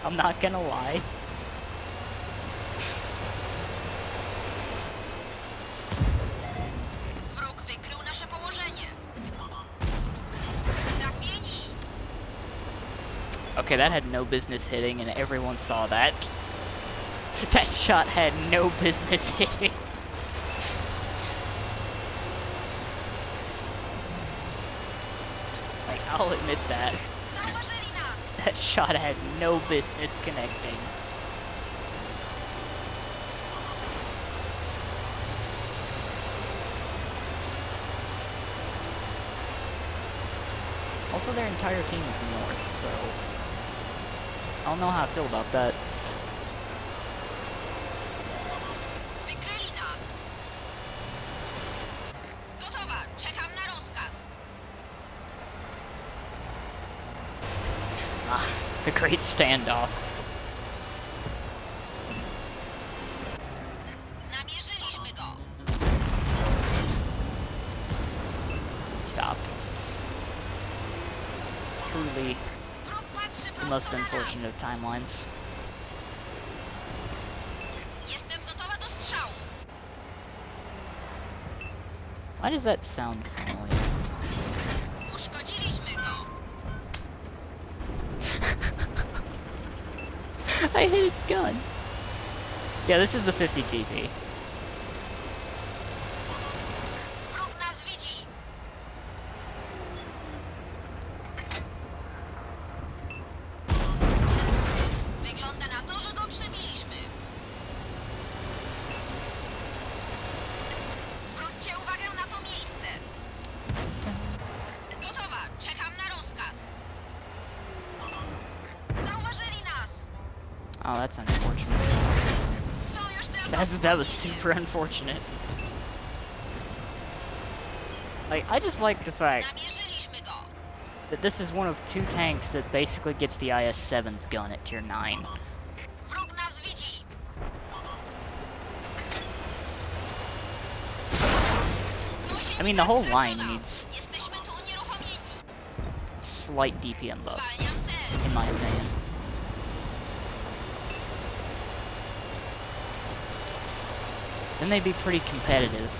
Speaker 1: I'm not gonna lie.
Speaker 2: Wróg wykrył nasze położenie. Trafieni.
Speaker 1: Okay, that had no business hitting, and everyone saw that. That shot had no business hitting. Like, I'll admit that.
Speaker 2: Zauważyli nas.
Speaker 1: That shot had no business connecting. Also, their entire team is north, so I don't know how I feel about that.
Speaker 2: Wykryli nas. Gotowa. Czekam na rozkaz.
Speaker 1: Ah, the great standoff.
Speaker 2: Namierzyliśmy go.
Speaker 1: Stopped. Truly
Speaker 2: Wróg patrzy
Speaker 1: the most
Speaker 2: prosto na nas.
Speaker 1: unfortunate of timelines.
Speaker 2: Jestem gotowa do strzału.
Speaker 1: Why does that sound familiar?
Speaker 2: Uszkodziliśmy go.
Speaker 1: I hit its gun. Yeah, this is the 50 TP.
Speaker 2: Wróg nas widzi. Wygląda na to, że go przebiliśmy. Zwróćcie uwagę na to miejsce. Gotowa. Czekam na rozkaz. Zauważyli nas.
Speaker 1: Oh, that's unfortunate.
Speaker 2: Sojusz tylko
Speaker 1: That was super unfortunate. Like, I just like the fact
Speaker 2: namierzyliśmy go.
Speaker 1: that this is one of two tanks that basically gets the IS-7's gun at tier 9.
Speaker 2: Wróg nas widzi.
Speaker 1: I mean, the whole line needs
Speaker 2: Jesteśmy tu unieruchomieni.
Speaker 1: slight DPM buff,
Speaker 2: Zwalniam cel.
Speaker 1: in my opinion. Then they'd be pretty competitive.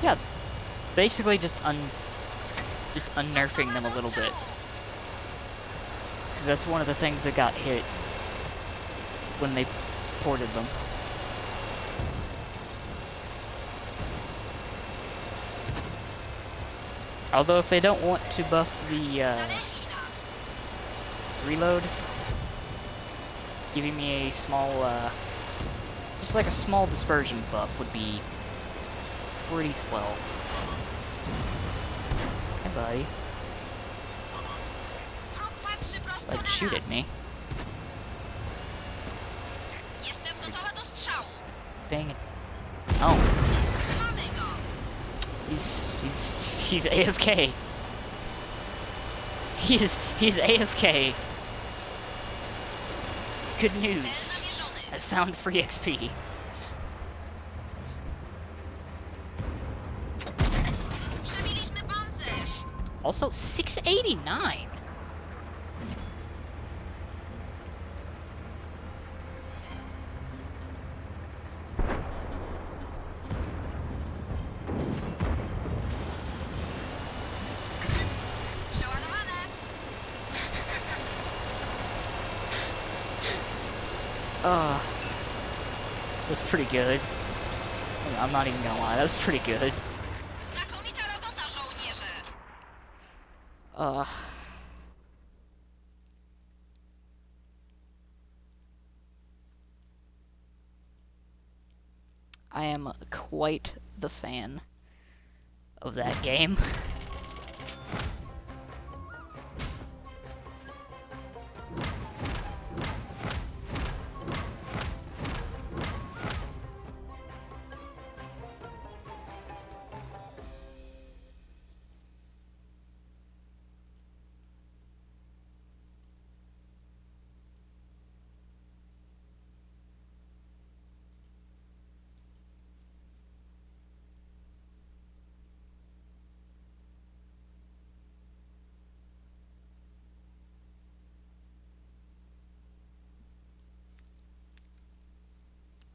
Speaker 1: Yeah, basically just unnerfing them a little bit. Because that's one of the things that got hit when they ported them. Although if they don't want to buff the
Speaker 2: Znaleźli nas.
Speaker 1: reload, giving me a small, just like a small dispersion buff would be pretty swell. Hey buddy,
Speaker 2: Wróg patrzy prosto
Speaker 1: like
Speaker 2: na
Speaker 1: shoot
Speaker 2: nas.
Speaker 1: at me. paying it. Oh. He's AFK. He's AFK. Good news. I found free XP. Also, 689. That's pretty good. I'm not even gonna lie, that was pretty good. I am quite the fan of that game.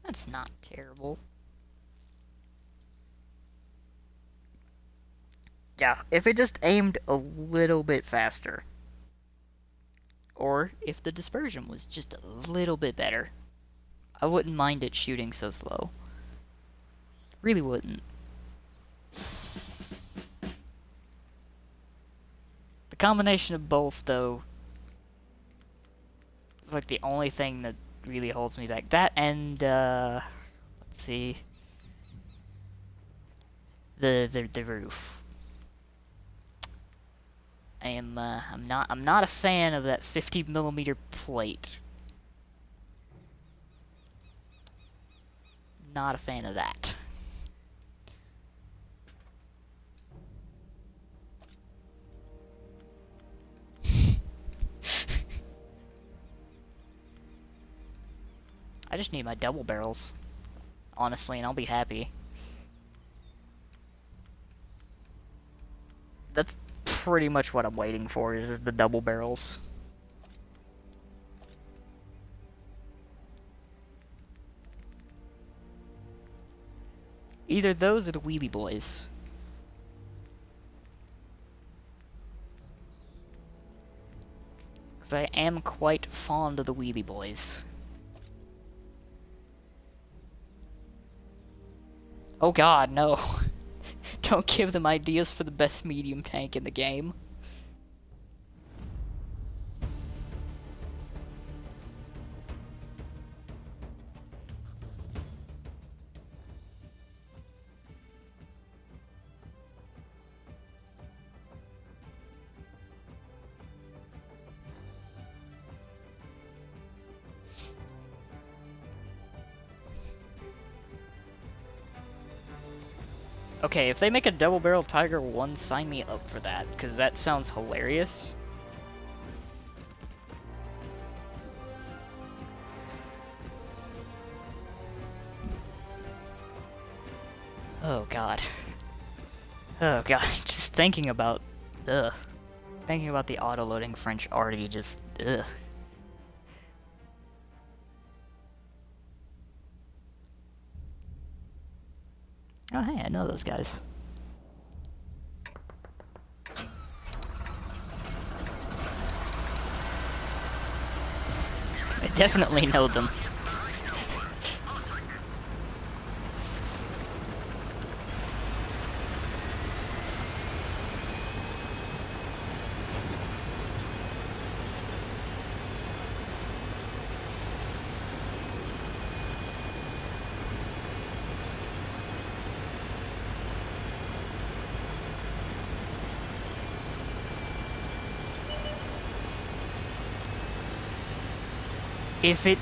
Speaker 1: That's not terrible. Yeah, if it just aimed a little bit faster. Or if the dispersion was just a little bit better. I wouldn't mind it shooting so slow. Really wouldn't. The combination of both, though, is like the only thing that really holds me back. That and, let's see. The roof. I'm not a fan of that 50mm plate. Not a fan of that. I just need my double barrels, honestly, and I'll be happy. That's pretty much what I'm waiting for, is the double barrels. Either those or the Wheelie Boys. Because I am quite fond of the Wheelie Boys. Oh god, no. Don't give them ideas for the best medium tank in the game. Okay, if they make a double-barrel Tiger 1, sign me up for that, because that sounds hilarious. Oh god. Oh god, just thinking about... Ugh. Thinking about the auto-loading French already just... Ugh. Oh hey, I know those guys. I definitely know them. If it,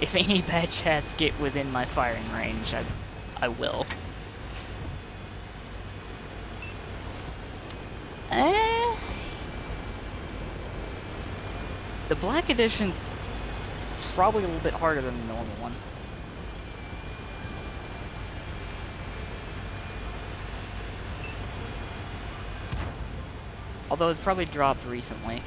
Speaker 1: If any bad chats get within my firing range, I will. The Black Edition probably a little bit harder than the normal one. Although it's probably dropped recently.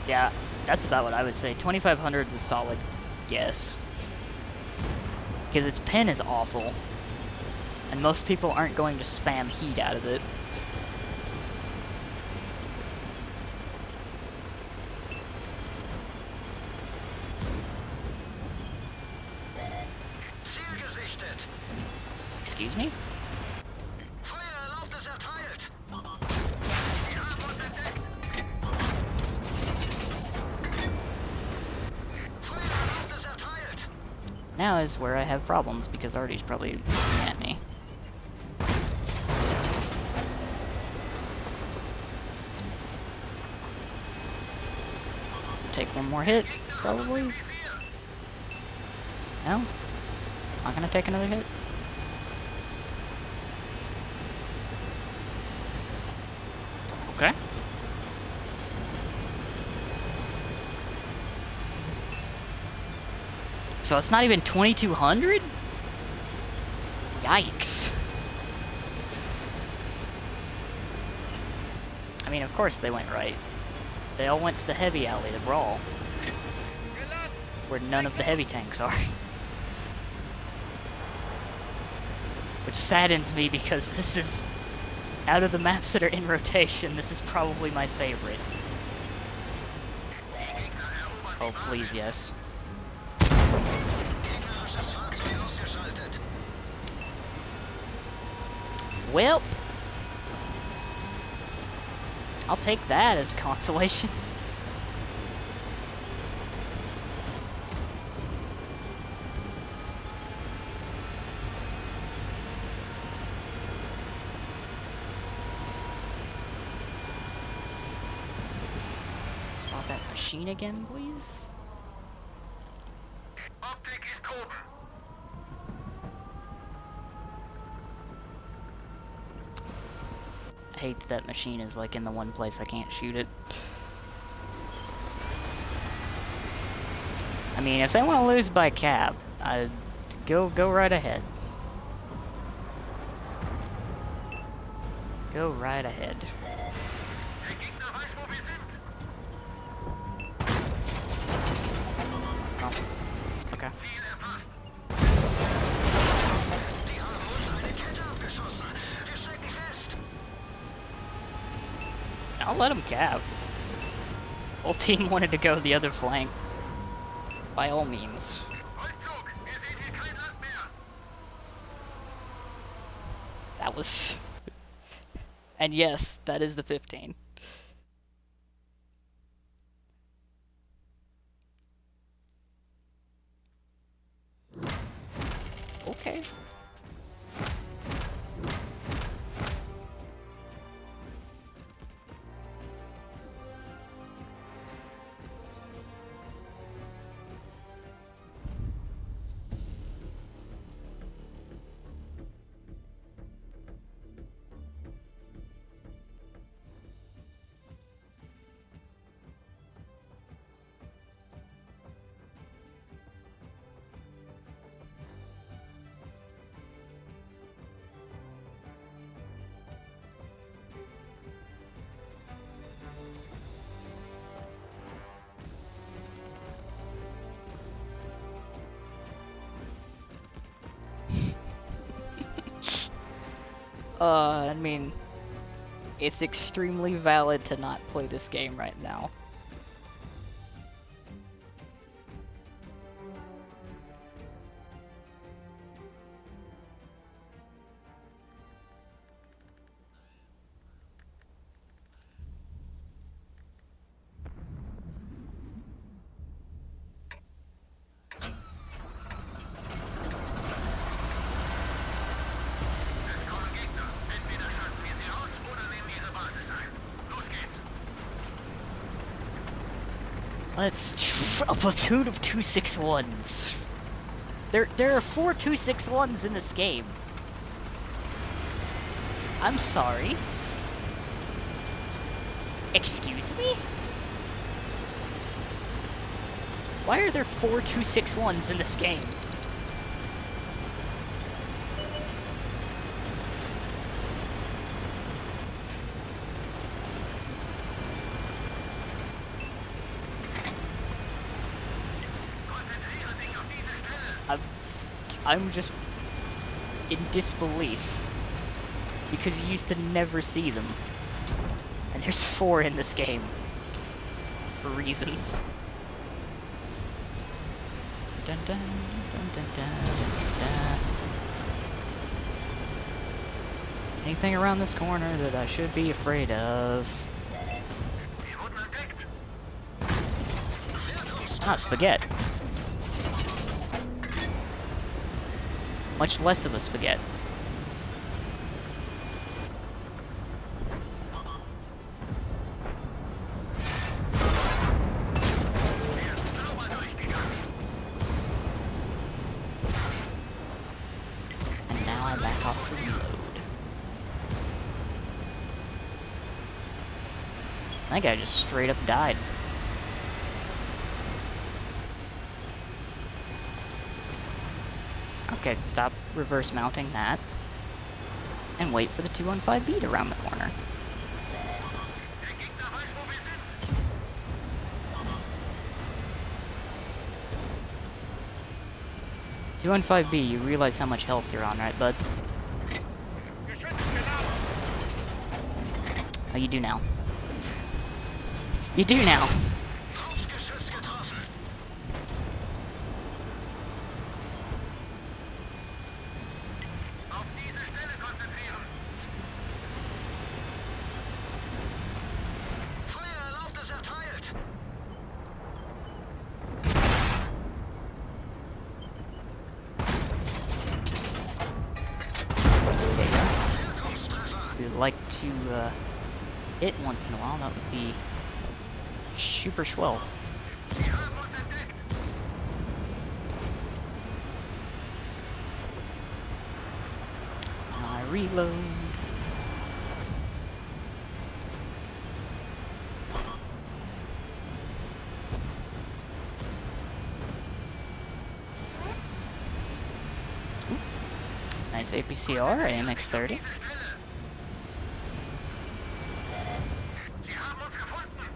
Speaker 1: Yeah, that's about what I would say. 2500 is a solid guess. Because its pen is awful. And most people aren't going to spam heat out of it. Excuse me?
Speaker 3: Feuererlaubnis erteilt. Wir haben uns entdeckt. Feuererlaubnis erteilt.
Speaker 1: Now is where I have problems, because Artie's probably looking at me. Take one more hit, probably. No? Not gonna take another hit? Okay. So it's not even 2200? Yikes. I mean, of course they went right. They all went to the heavy alley to brawl. Where none of the heavy tanks are. Which saddens me because this is... out of the maps that are in rotation, this is probably my favorite. Oh, please, yes.
Speaker 3: Gegnerisches Fahrzeug ausgeschaltet.
Speaker 1: Well, I'll take that as consolation. Spot that machine again, please.
Speaker 3: Optik ist oben.
Speaker 1: I hate that machine is like in the one place I can't shoot it. I mean, if they want to lose by cap, go right ahead. Go right ahead.
Speaker 3: Der Gegner weiß, wo wir sind.
Speaker 1: Oh. Okay.
Speaker 3: Ziel erfasst. Die haben uns eine Kette abgeschossen. Wir stecken fest.
Speaker 1: I'll let them cap. Whole team wanted to go the other flank. By all means.
Speaker 3: Rückzug. Wir sehen hier kein Land mehr.
Speaker 1: That was... And yes, that is the 15. Okay. I mean, it's extremely valid to not play this game right now.
Speaker 3: Es kommen Gegner. Entweder schalten wir sie aus oder nehmen ihre Basis ein. Los geht's.
Speaker 1: Let's a platoon of 261s. There are 4 261s in this game. I'm sorry. Excuse me? Why are there 4 261s in this game?
Speaker 3: Konzentriere dich auf diese Stelle.
Speaker 1: I'm just in disbelief. Because you used to never see them. And there's 4 in this game. For reasons. Dun, dun, dun, dun, dun, dun. Anything around this corner that I should be afraid of?
Speaker 3: Wir wurden entdeckt.
Speaker 1: Ah, spaghetti. Much less of a spaghetti.
Speaker 3: Er ist sauber durchgegangen.
Speaker 1: And now I back off to reload. That guy just straight up died. Okay, stop reverse mounting that. And wait for the 215B to round the corner.
Speaker 3: Der Gegner weiß, wo wir sind.
Speaker 1: 215B, you realize how much health you're on, right, bud? Oh, you do now. You do now.
Speaker 3: Hauptgeschütz getroffen. Auf diese Stelle konzentrieren. Feuererlaubnis erteilt. Wirkungstreffer.
Speaker 1: We'd like to hit once in a while. That would be super swell.
Speaker 3: Sie haben uns entdeckt.
Speaker 1: I reload. Ooh. Nice APCR, AMX-30.
Speaker 3: Diese Stelle. Sie haben uns gefunden.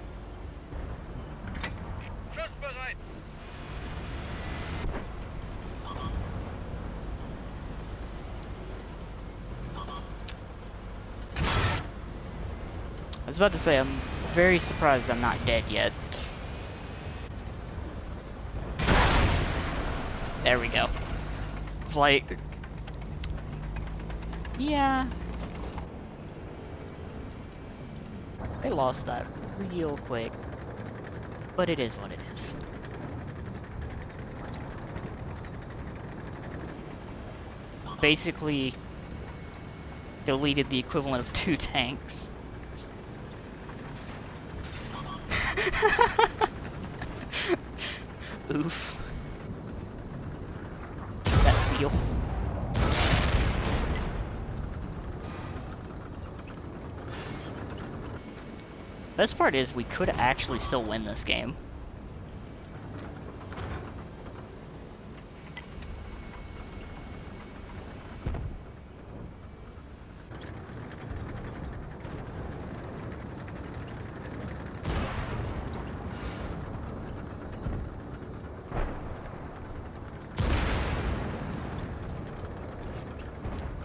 Speaker 3: Schussbereit.
Speaker 1: I was about to say, I'm very surprised I'm not dead yet. There we go. It's like... Yeah. I lost that real quick. But it is what it is. Basically, deleted the equivalent of 2 tanks. Oof. That feel. Best part is we could actually still win this game.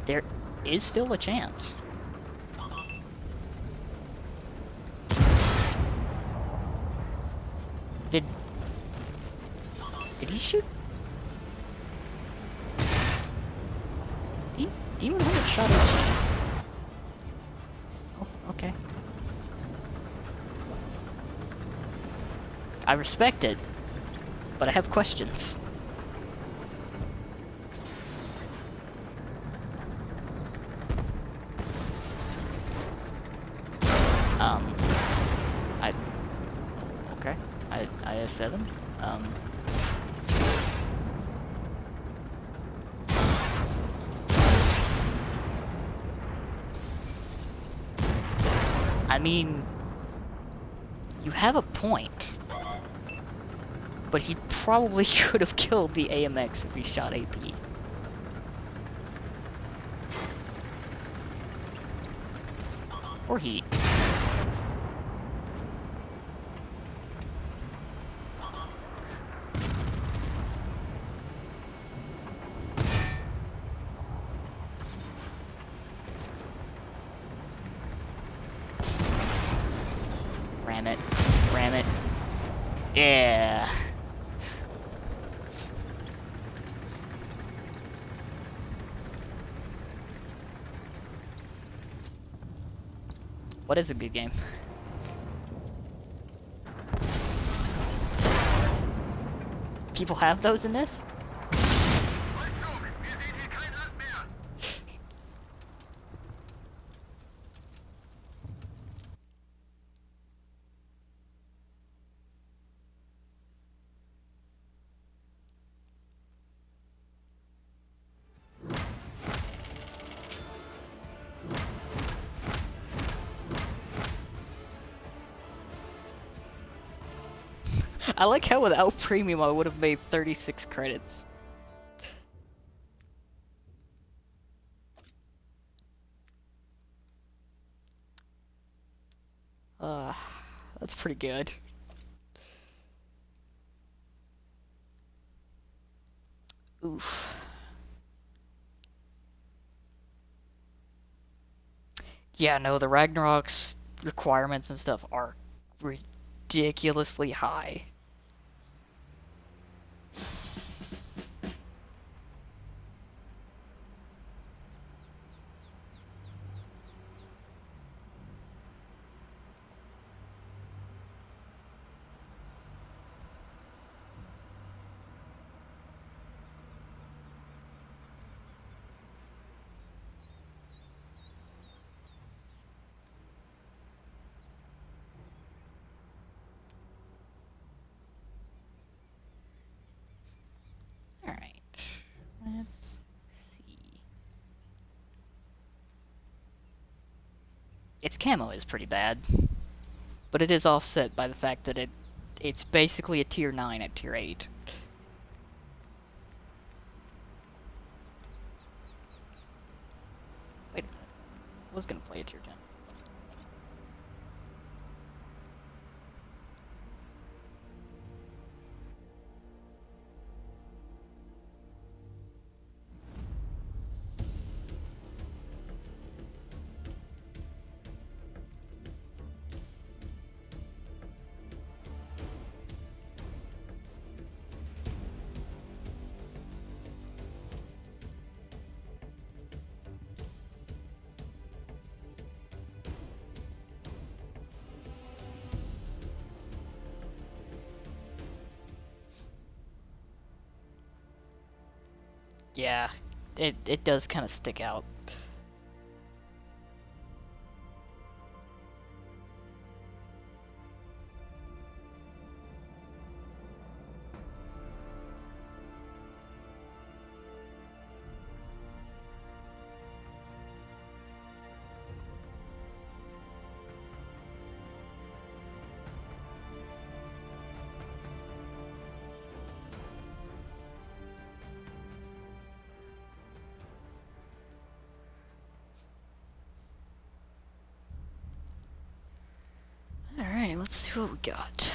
Speaker 1: There is still a chance. Did he shoot? Demon Hunter shot at you. Oh, okay. I respect it, but I have questions. Okay. I IS-7. I mean, you have a point, but he probably could have killed the AMX if he shot AP. Or heat. Ram it. Ram it. Yeah. What is a good game? People have those in this?
Speaker 3: Rückzug! Wir sehen hier kein Land mehr!
Speaker 1: I like how without premium I would have made 36 credits. That's pretty good. Oof. Yeah, no, the Ragnarok's requirements and stuff are ridiculously high. Alright, let's see. Its camo is pretty bad, but it is offset by the fact that it's basically a tier 9 at tier 8. Wait a minute. I was gonna play a tier 10. Yeah, it does kind of stick out. Alright, let's see what we got.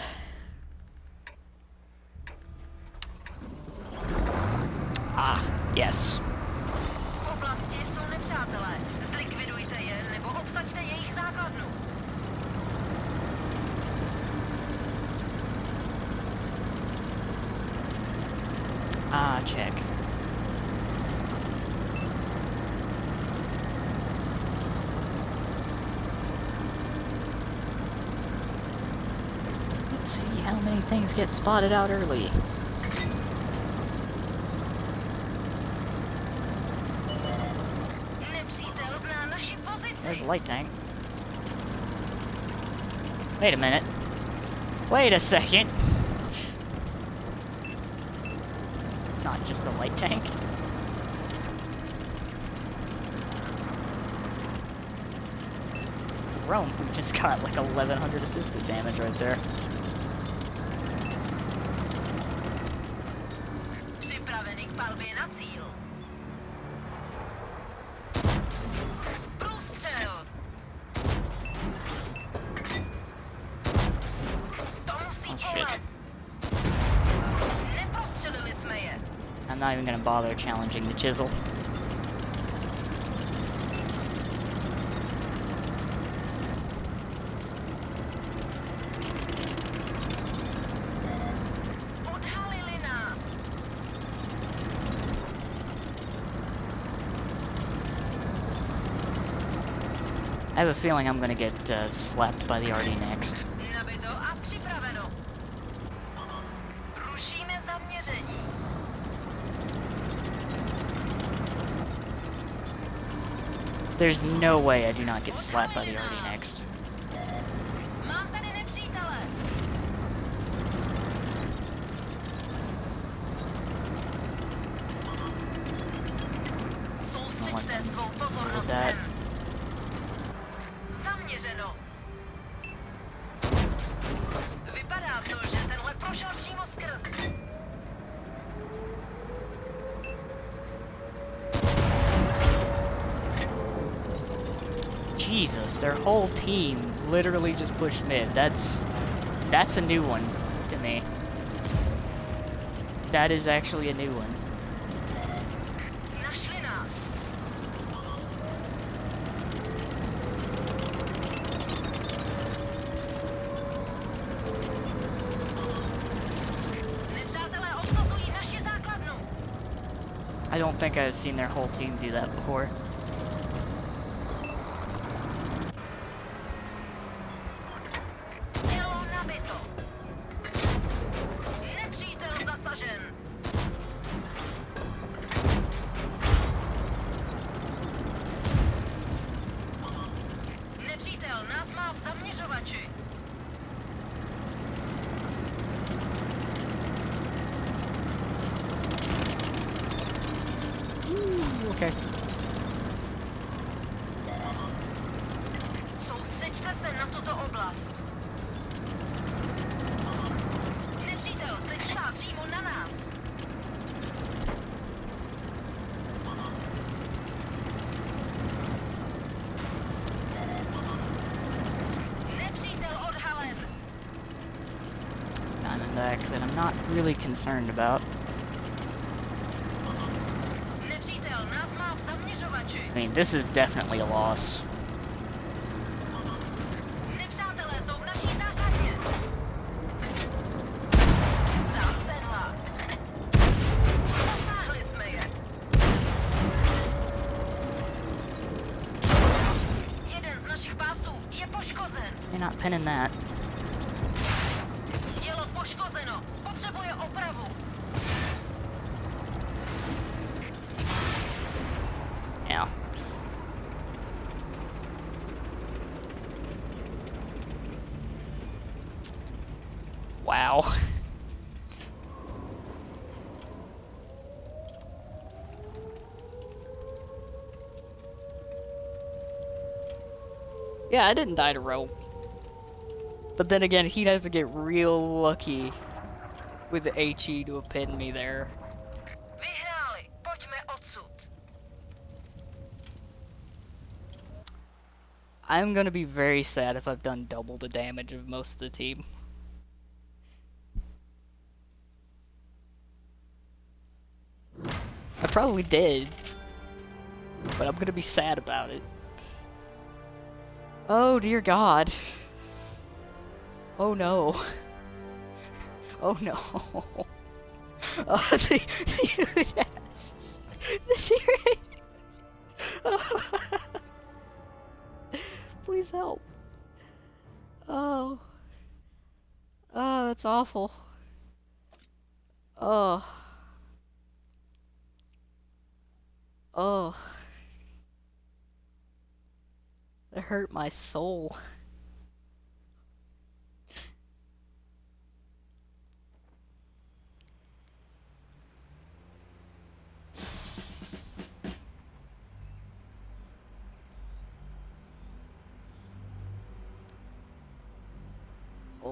Speaker 1: Ah, yes.
Speaker 2: Oblasti jsou nepřátelé. Zlikvidujte je nebo obsaďte jejich základnu.
Speaker 1: Ah, check. Let's see how many things get spotted out early.
Speaker 2: Nepřítel zná naši pozici.
Speaker 1: There's a light tank. Wait a minute. Wait a second. not just a light tank. It's Rome who just got like 1100 assisted damage right there.
Speaker 2: Připravený k palbě na cíl. Průstřel. To musí
Speaker 1: Oh, shit.
Speaker 2: polet. Neprostřelili jsme je.
Speaker 1: I'm not even gonna bother challenging the chisel.
Speaker 2: Odhalili nás.
Speaker 1: I have a feeling I'm gonna get slapped by the RD next.
Speaker 2: Nabito a připraveno. Rušíme zaměření.
Speaker 1: There's no way I do not get slapped by the RD next.
Speaker 2: Mám tady nepřítele. Soustřeďte svou pozornost
Speaker 1: that.
Speaker 2: sem. Zaměřeno. Vypadá to, že tenhle prošel přímo skrz.
Speaker 1: Jesus, their whole team literally just pushed mid. That's a new one to me. That is actually a new one.
Speaker 2: Našli nás. Nepřátelé obsazují naši základnu.
Speaker 1: I don't think I've seen their whole team do that before.
Speaker 2: Tělo nabito. Nepřítel zasažen. Nepřítel nás má v zaměřovači.
Speaker 1: Okay.
Speaker 2: Soustřeďte se na tuto oblast. Nepřítel se dívá přímo na nás. Nepřítel odhalen.
Speaker 1: Diamondback that I'm not really concerned about.
Speaker 2: Nepřítel nás má v zaměřovači.
Speaker 1: I mean, this is definitely a loss.
Speaker 2: Nepřátelé jsou v naší základně. Zasedla. Zasáhli jsme je. Jeden z našich pásů je poškozen.
Speaker 1: You're not pinning that.
Speaker 2: Dělo poškozeno. Potřebuje opravu.
Speaker 1: Yeah. Wow. Yeah, I didn't die to Rome. But then again, he'd have to get real lucky with the HE to have pinned me there.
Speaker 2: Vyhráli. Pojďme odsud.
Speaker 1: I'm gonna be very sad if I've done double the damage of most of the team. I probably did, but I'm gonna be sad about it. Oh dear God. Oh no. Oh no. Oh, the yes. Please help. Oh. Oh, that's awful. Oh. Oh. That hurt my soul.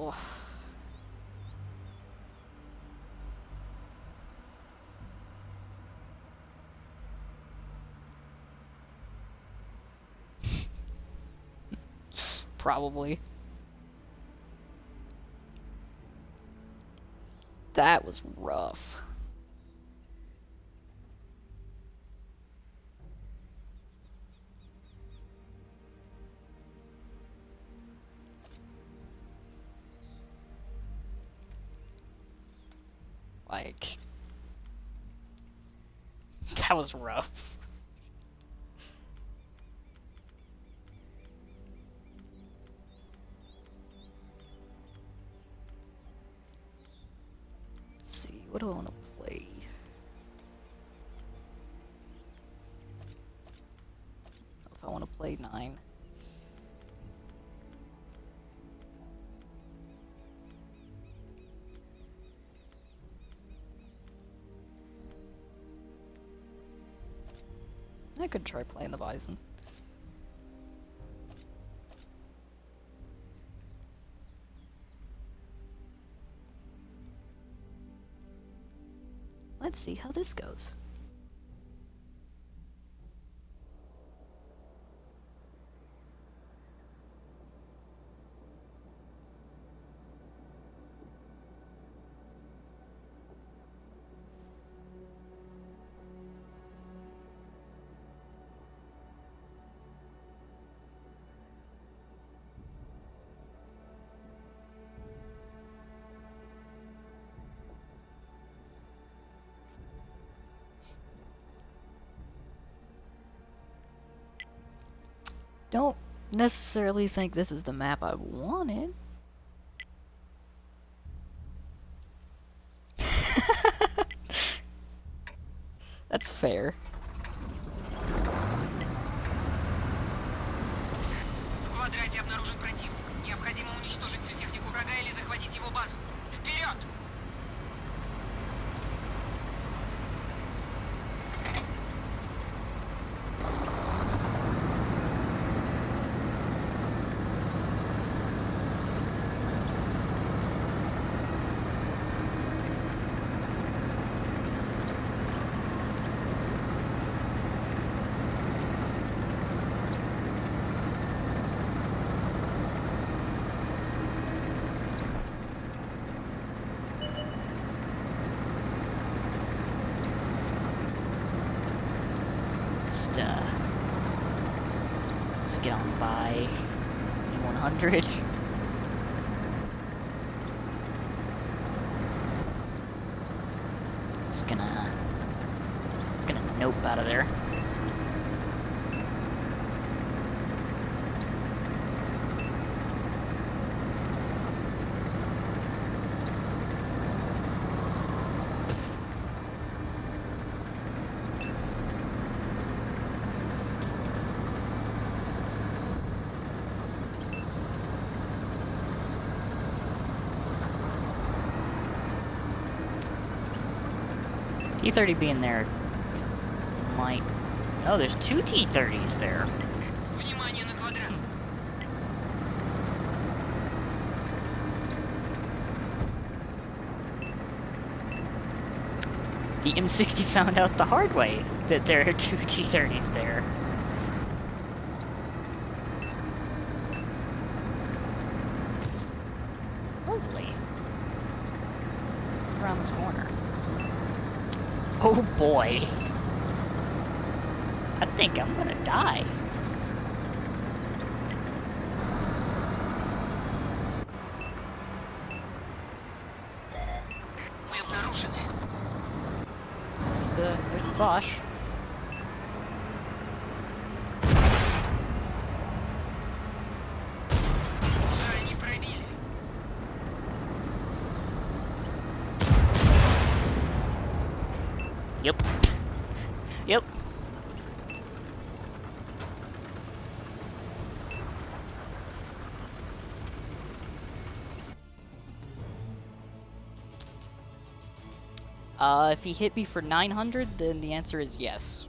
Speaker 1: go. Probably. That was rough. Like, that was rough. Let's see, what do I want to play? If I want to play 9. I could try playing the Bison. Let's see how this goes. Don't necessarily think this is the map I wanted. That's fair.
Speaker 4: В квадрате обнаружен противник. Необходимо уничтожить всю технику врага или захватить его базу. Вперед!
Speaker 1: Just get on by 100. Just gonna nope out of there. T-30 being there might... Oh, there's 2 T-30s there.
Speaker 4: Внимание на квадрат.
Speaker 1: The M60 found out the hard way that there are 2 T-30s there. Lovely. Around this corner. Oh boy. I think I'm gonna die.
Speaker 4: Мы обнаружены.
Speaker 1: There's the Bosch.
Speaker 4: Жаль, не пробили.
Speaker 1: Yep. Yep. If he hit me for 900, then the answer is yes.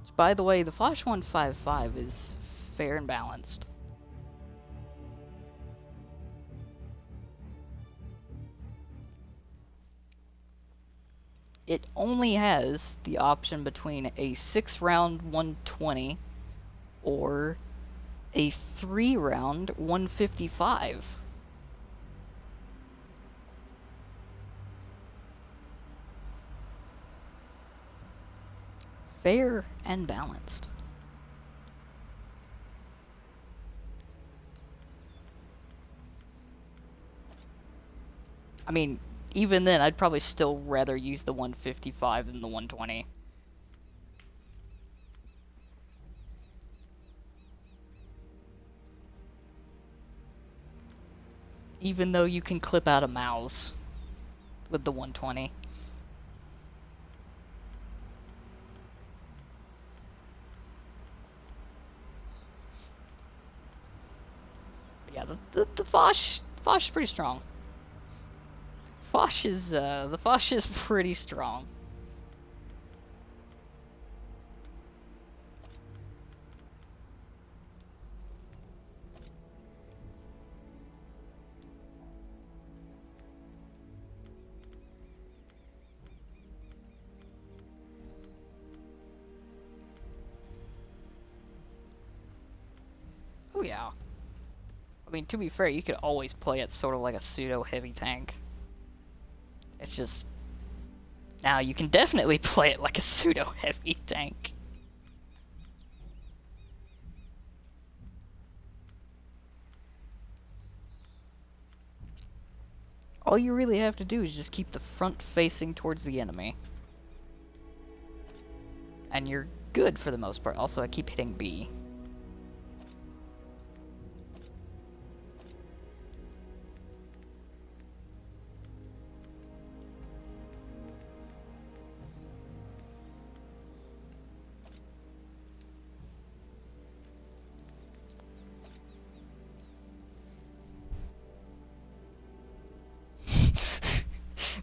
Speaker 1: It's By the way, the Foch 155 is fair and balanced. It only has the option between a 6-round 120 or a 3-round 155. Fair and balanced. I mean, even then, I'd probably still rather use the 155 than the 120. Even though you can clip out a mouse with the 120. But yeah, the Foch is pretty strong. The Foch is pretty strong. Oh yeah. I mean, to be fair, you could always play it sort of like a pseudo heavy tank. It's just, now you can definitely play it like a pseudo-heavy tank. All you really have to do is just keep the front facing towards the enemy. And you're good for the most part. Also, I keep hitting B.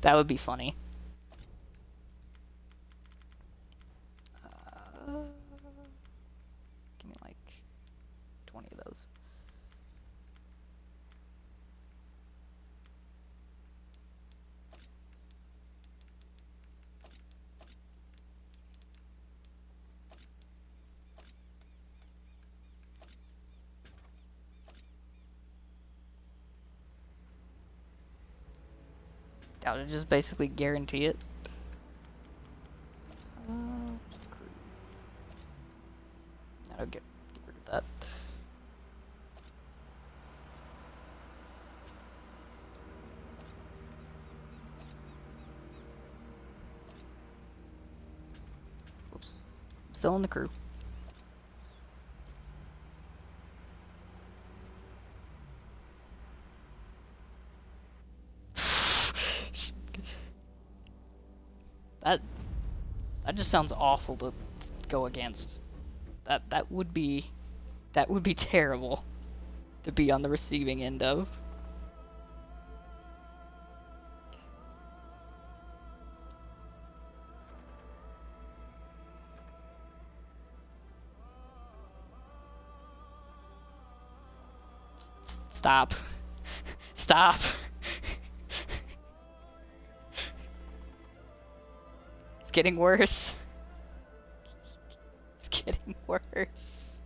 Speaker 1: That would be funny. Give me like 20 of those. That would just basically guarantee it. I'll get rid of that. Oops. Still in the crew. That just sounds awful to go against. That would be terrible to be on the receiving end of. Stop. Stop. It's getting worse. It's getting worse.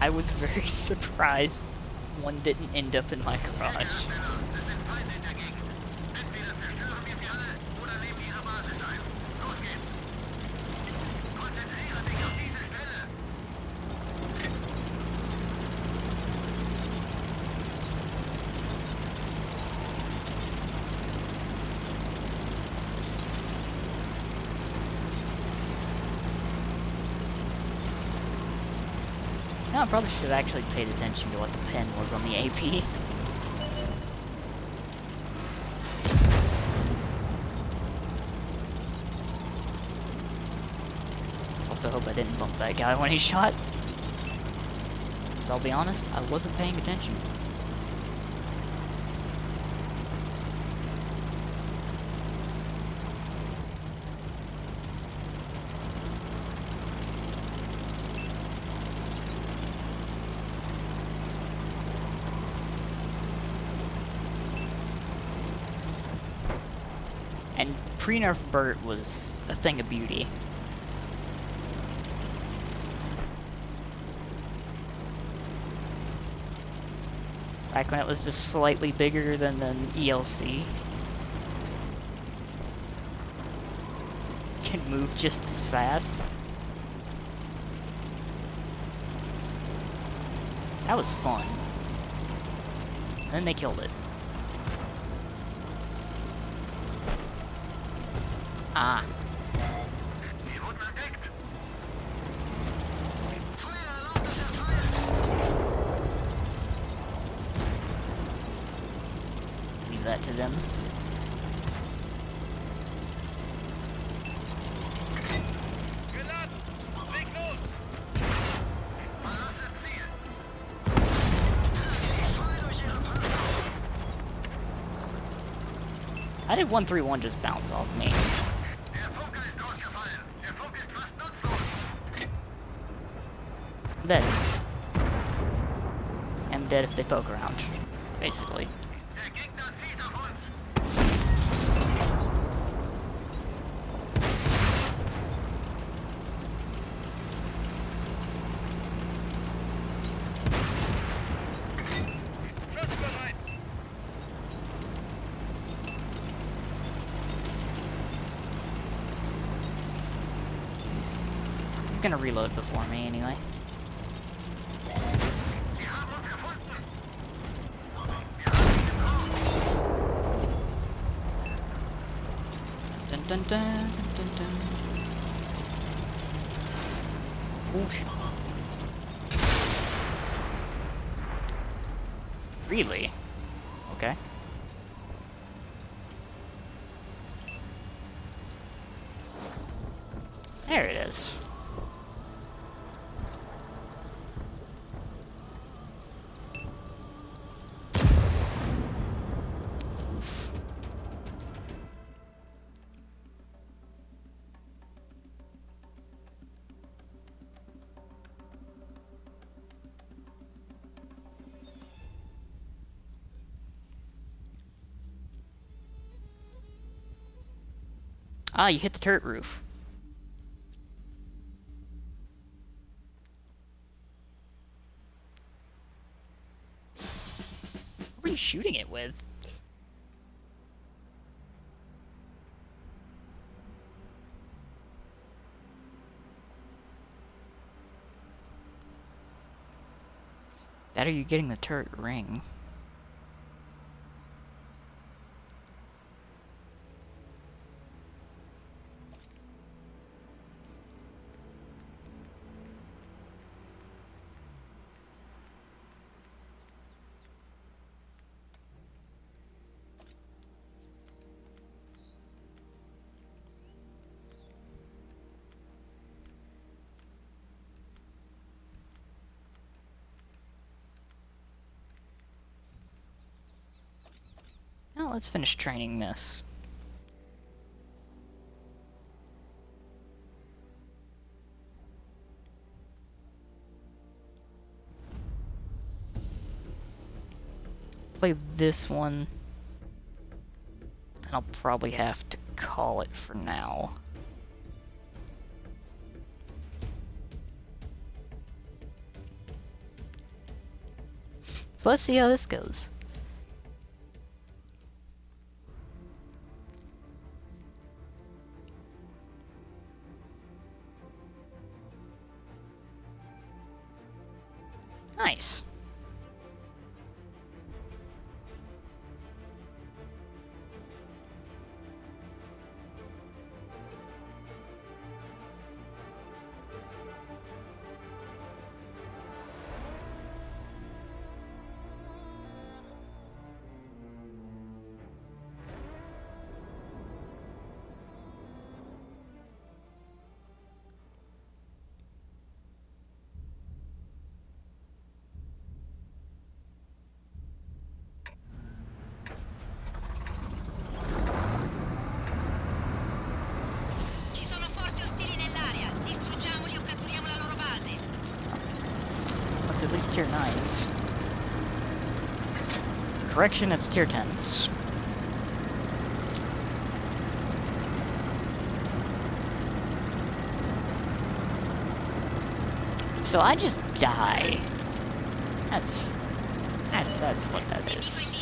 Speaker 1: I was very surprised one didn't end up in my garage.
Speaker 3: Es sind Feinde in der Gegend. Entweder zerstören wir sie alle oder nehmen ihre Basis ein. Los geht's. Konzentriere dich auf diese Stelle.
Speaker 1: Yeah, I probably should have actually paid attention to what the pen was on the AP. Also hope I didn't bump that guy when he shot. Because I'll be honest, I wasn't paying attention. And pre-nerf Burt was a thing of beauty. Back when it was just slightly bigger than an ELC. Can move just as fast. That was fun. And then they killed it. Ah.
Speaker 3: Wir wurden entdeckt.
Speaker 4: Feuererlaubnis erteilt!
Speaker 1: Leave that to them.
Speaker 3: Geladen. Leg los. Balance im Ziel.
Speaker 4: Voll durch ihre Panzer!
Speaker 1: How did 131 just bounce off me?
Speaker 3: Der Funker ist ausgefallen. Der Funk ist fast nutzlos.
Speaker 1: I'm dead. I'm dead if they poke around, basically.
Speaker 3: Der Gegner zieht auf uns. Schussbereit.
Speaker 1: He's gonna reload before me anyway.
Speaker 3: Sie haben uns gefunden. Wir haben ihn im Korb.
Speaker 1: Dun dun dun dun dun dun. Oosh. Really? Okay. There it is. Oof. Ah, you hit the turret roof. What were you shooting it with? That or you getting the turret ring? Now let's finish training this. Play this one. And I'll probably have to call it for now. So let's see how this goes. Nice. It's at least tier 9s. Correction, it's tier 10s. So I just die. That's what that is.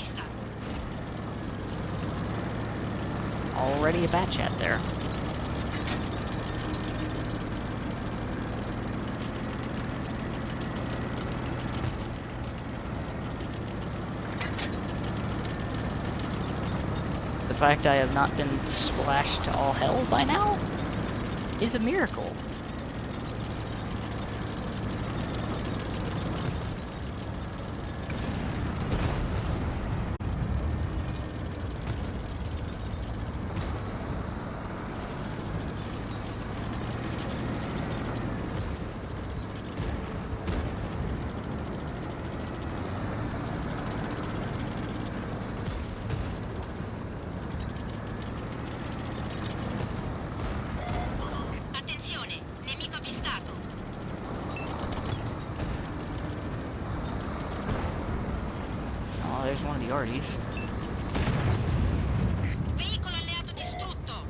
Speaker 1: Already a bat chat there. The fact I have not been splashed to all hell by now is a miracle.
Speaker 4: Attenzione, nemico avvistato.
Speaker 1: Oh, there's one of the Arties.
Speaker 4: Veicolo alleato distrutto.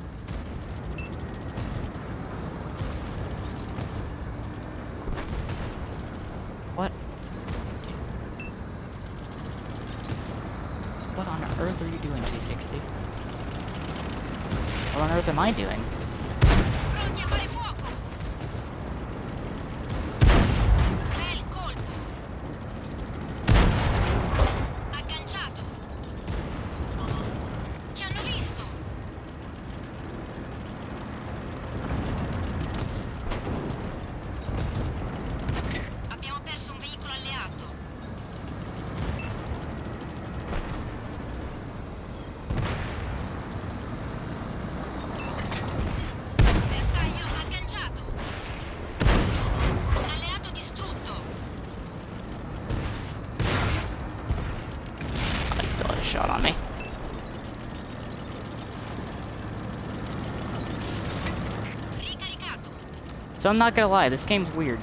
Speaker 1: What? What on earth are you doing, 260? What on earth am I doing?
Speaker 4: Pronti a fare fuoco. Bel colpo. Agganciato. Ci hanno visto. Abbiamo perso un veicolo alleato. Bersaglio agganciato. Alleato distrutto.
Speaker 1: Oh, he still had a shot on me.
Speaker 4: Ricaricato.
Speaker 1: So I'm not gonna lie, this game's weird.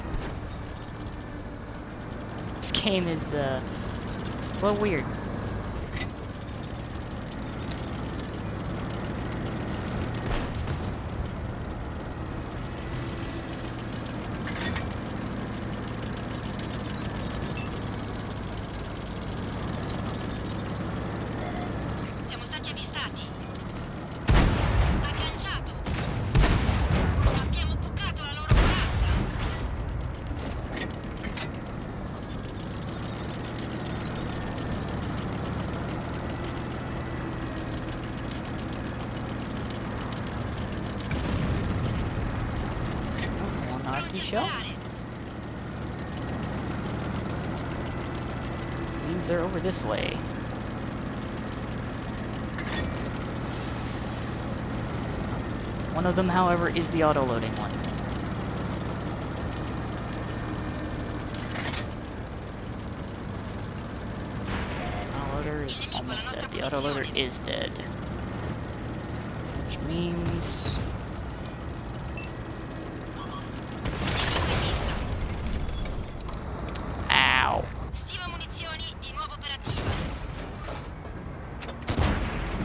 Speaker 1: This game is, well, weird.
Speaker 4: Siamo stati avvistati. Agganciato. Abbiamo bucato la loro corazza.
Speaker 1: One
Speaker 4: Pronti
Speaker 1: Artie
Speaker 4: a
Speaker 1: shell.
Speaker 4: sparare.
Speaker 1: Means they're over this way. One of them, however, is the auto-loading one. Autoloader is almost dead. The autoloader is dead. Which means... Ow.
Speaker 4: Stiva munizioni di nuovo operativa.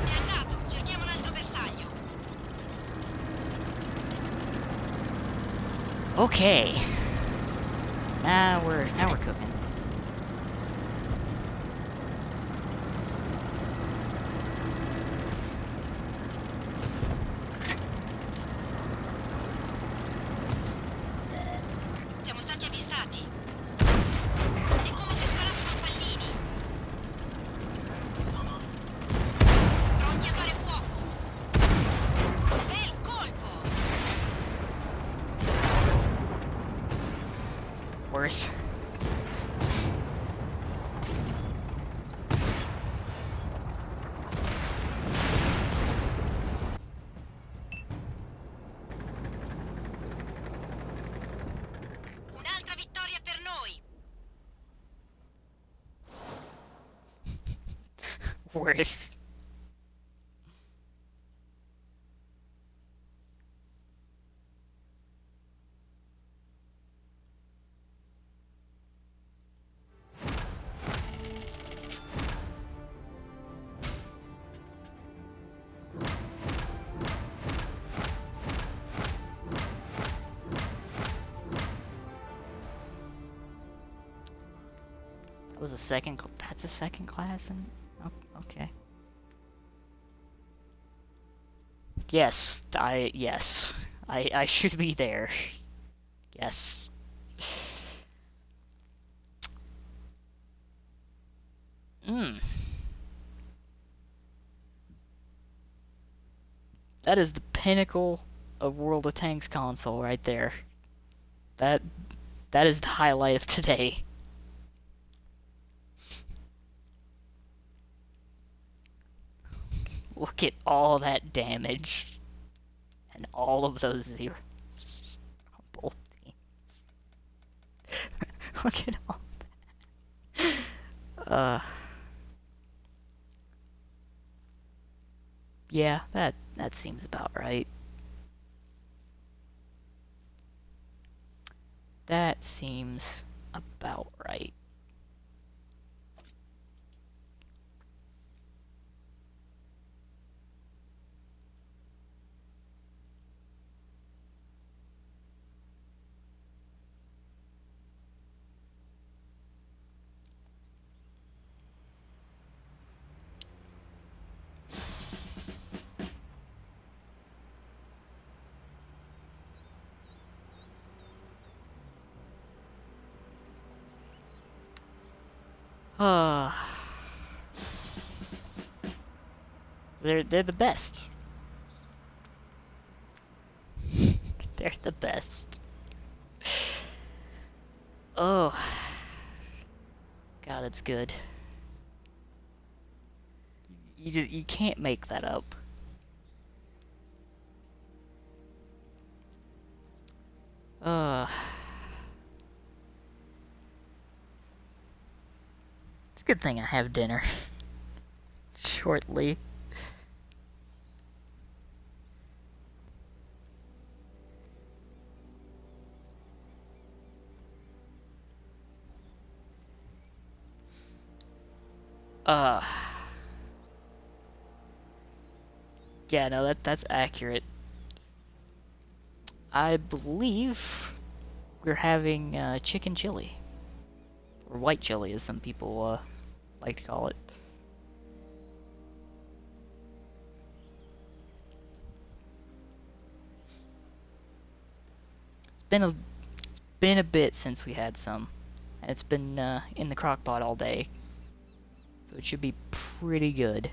Speaker 4: È andato, cerchiamo un altro bersaglio.
Speaker 1: Okay. Now we're cooking.
Speaker 4: Siamo stati avvistati. È come se sparassero pallini. Pronti a fare fuoco. Bel colpo.
Speaker 1: Worse.
Speaker 4: Un'altra vittoria per noi.
Speaker 1: Worse. That was a second. That's a second class, and okay. Yes, I should be there. Yes. Hmm. That is the pinnacle of World of Tanks console right there. That is the highlight of today. Look at all that damage. And all of those zeros on both teams. Look at all that. Yeah, that seems about right. That seems about right. They're the best. They're the best. Oh. God, that's good. You can't make that up. It's a good thing I have dinner shortly. Yeah, no, that's accurate. I believe we're having chicken chili. Or white chili, as some people like to call it. It's been a bit since we had some. And it's been in the crock pot all day. So it should be pretty good.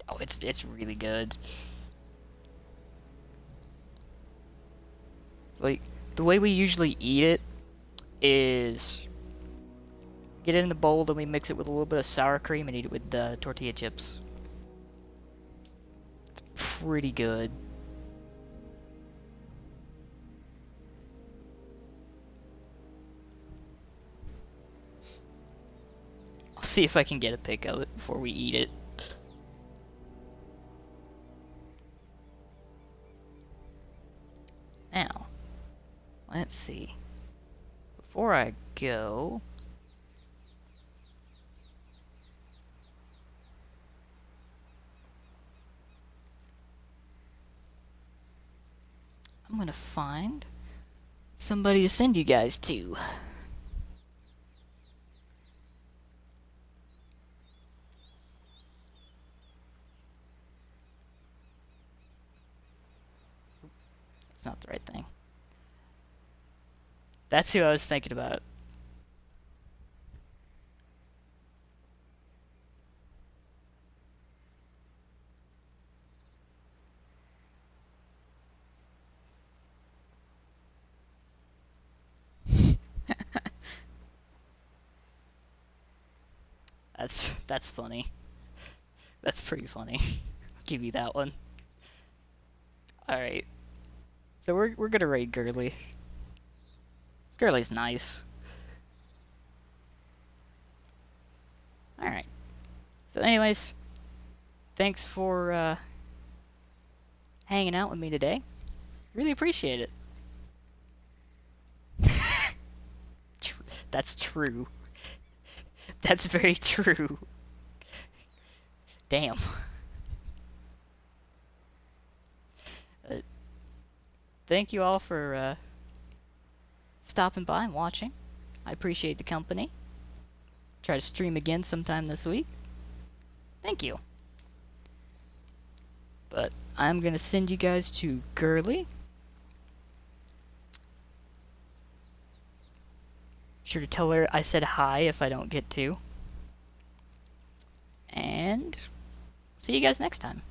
Speaker 1: Oh, it's really good. Like, the way we usually eat it is get it in the bowl, then we mix it with a little bit of sour cream and eat it with tortilla chips. It's pretty good. I'll see if I can get a pic of it before we eat it. Now, let's see. Before I go, I'm gonna find somebody to send you guys to. It's not the right thing. That's who I was thinking about. That's funny. That's pretty funny. I'll give you that one. Alright. So we're gonna raid Gurley. Gurley's nice. Alright. So anyways, thanks for hanging out with me today. Really appreciate it. That's true. That's very true. Damn. thank you all for stopping by and watching. I appreciate the company. Try to stream again sometime this week. Thank you. But I'm gonna send you guys to Girly. Sure to tell her I said hi if I don't get to. And see you guys next time.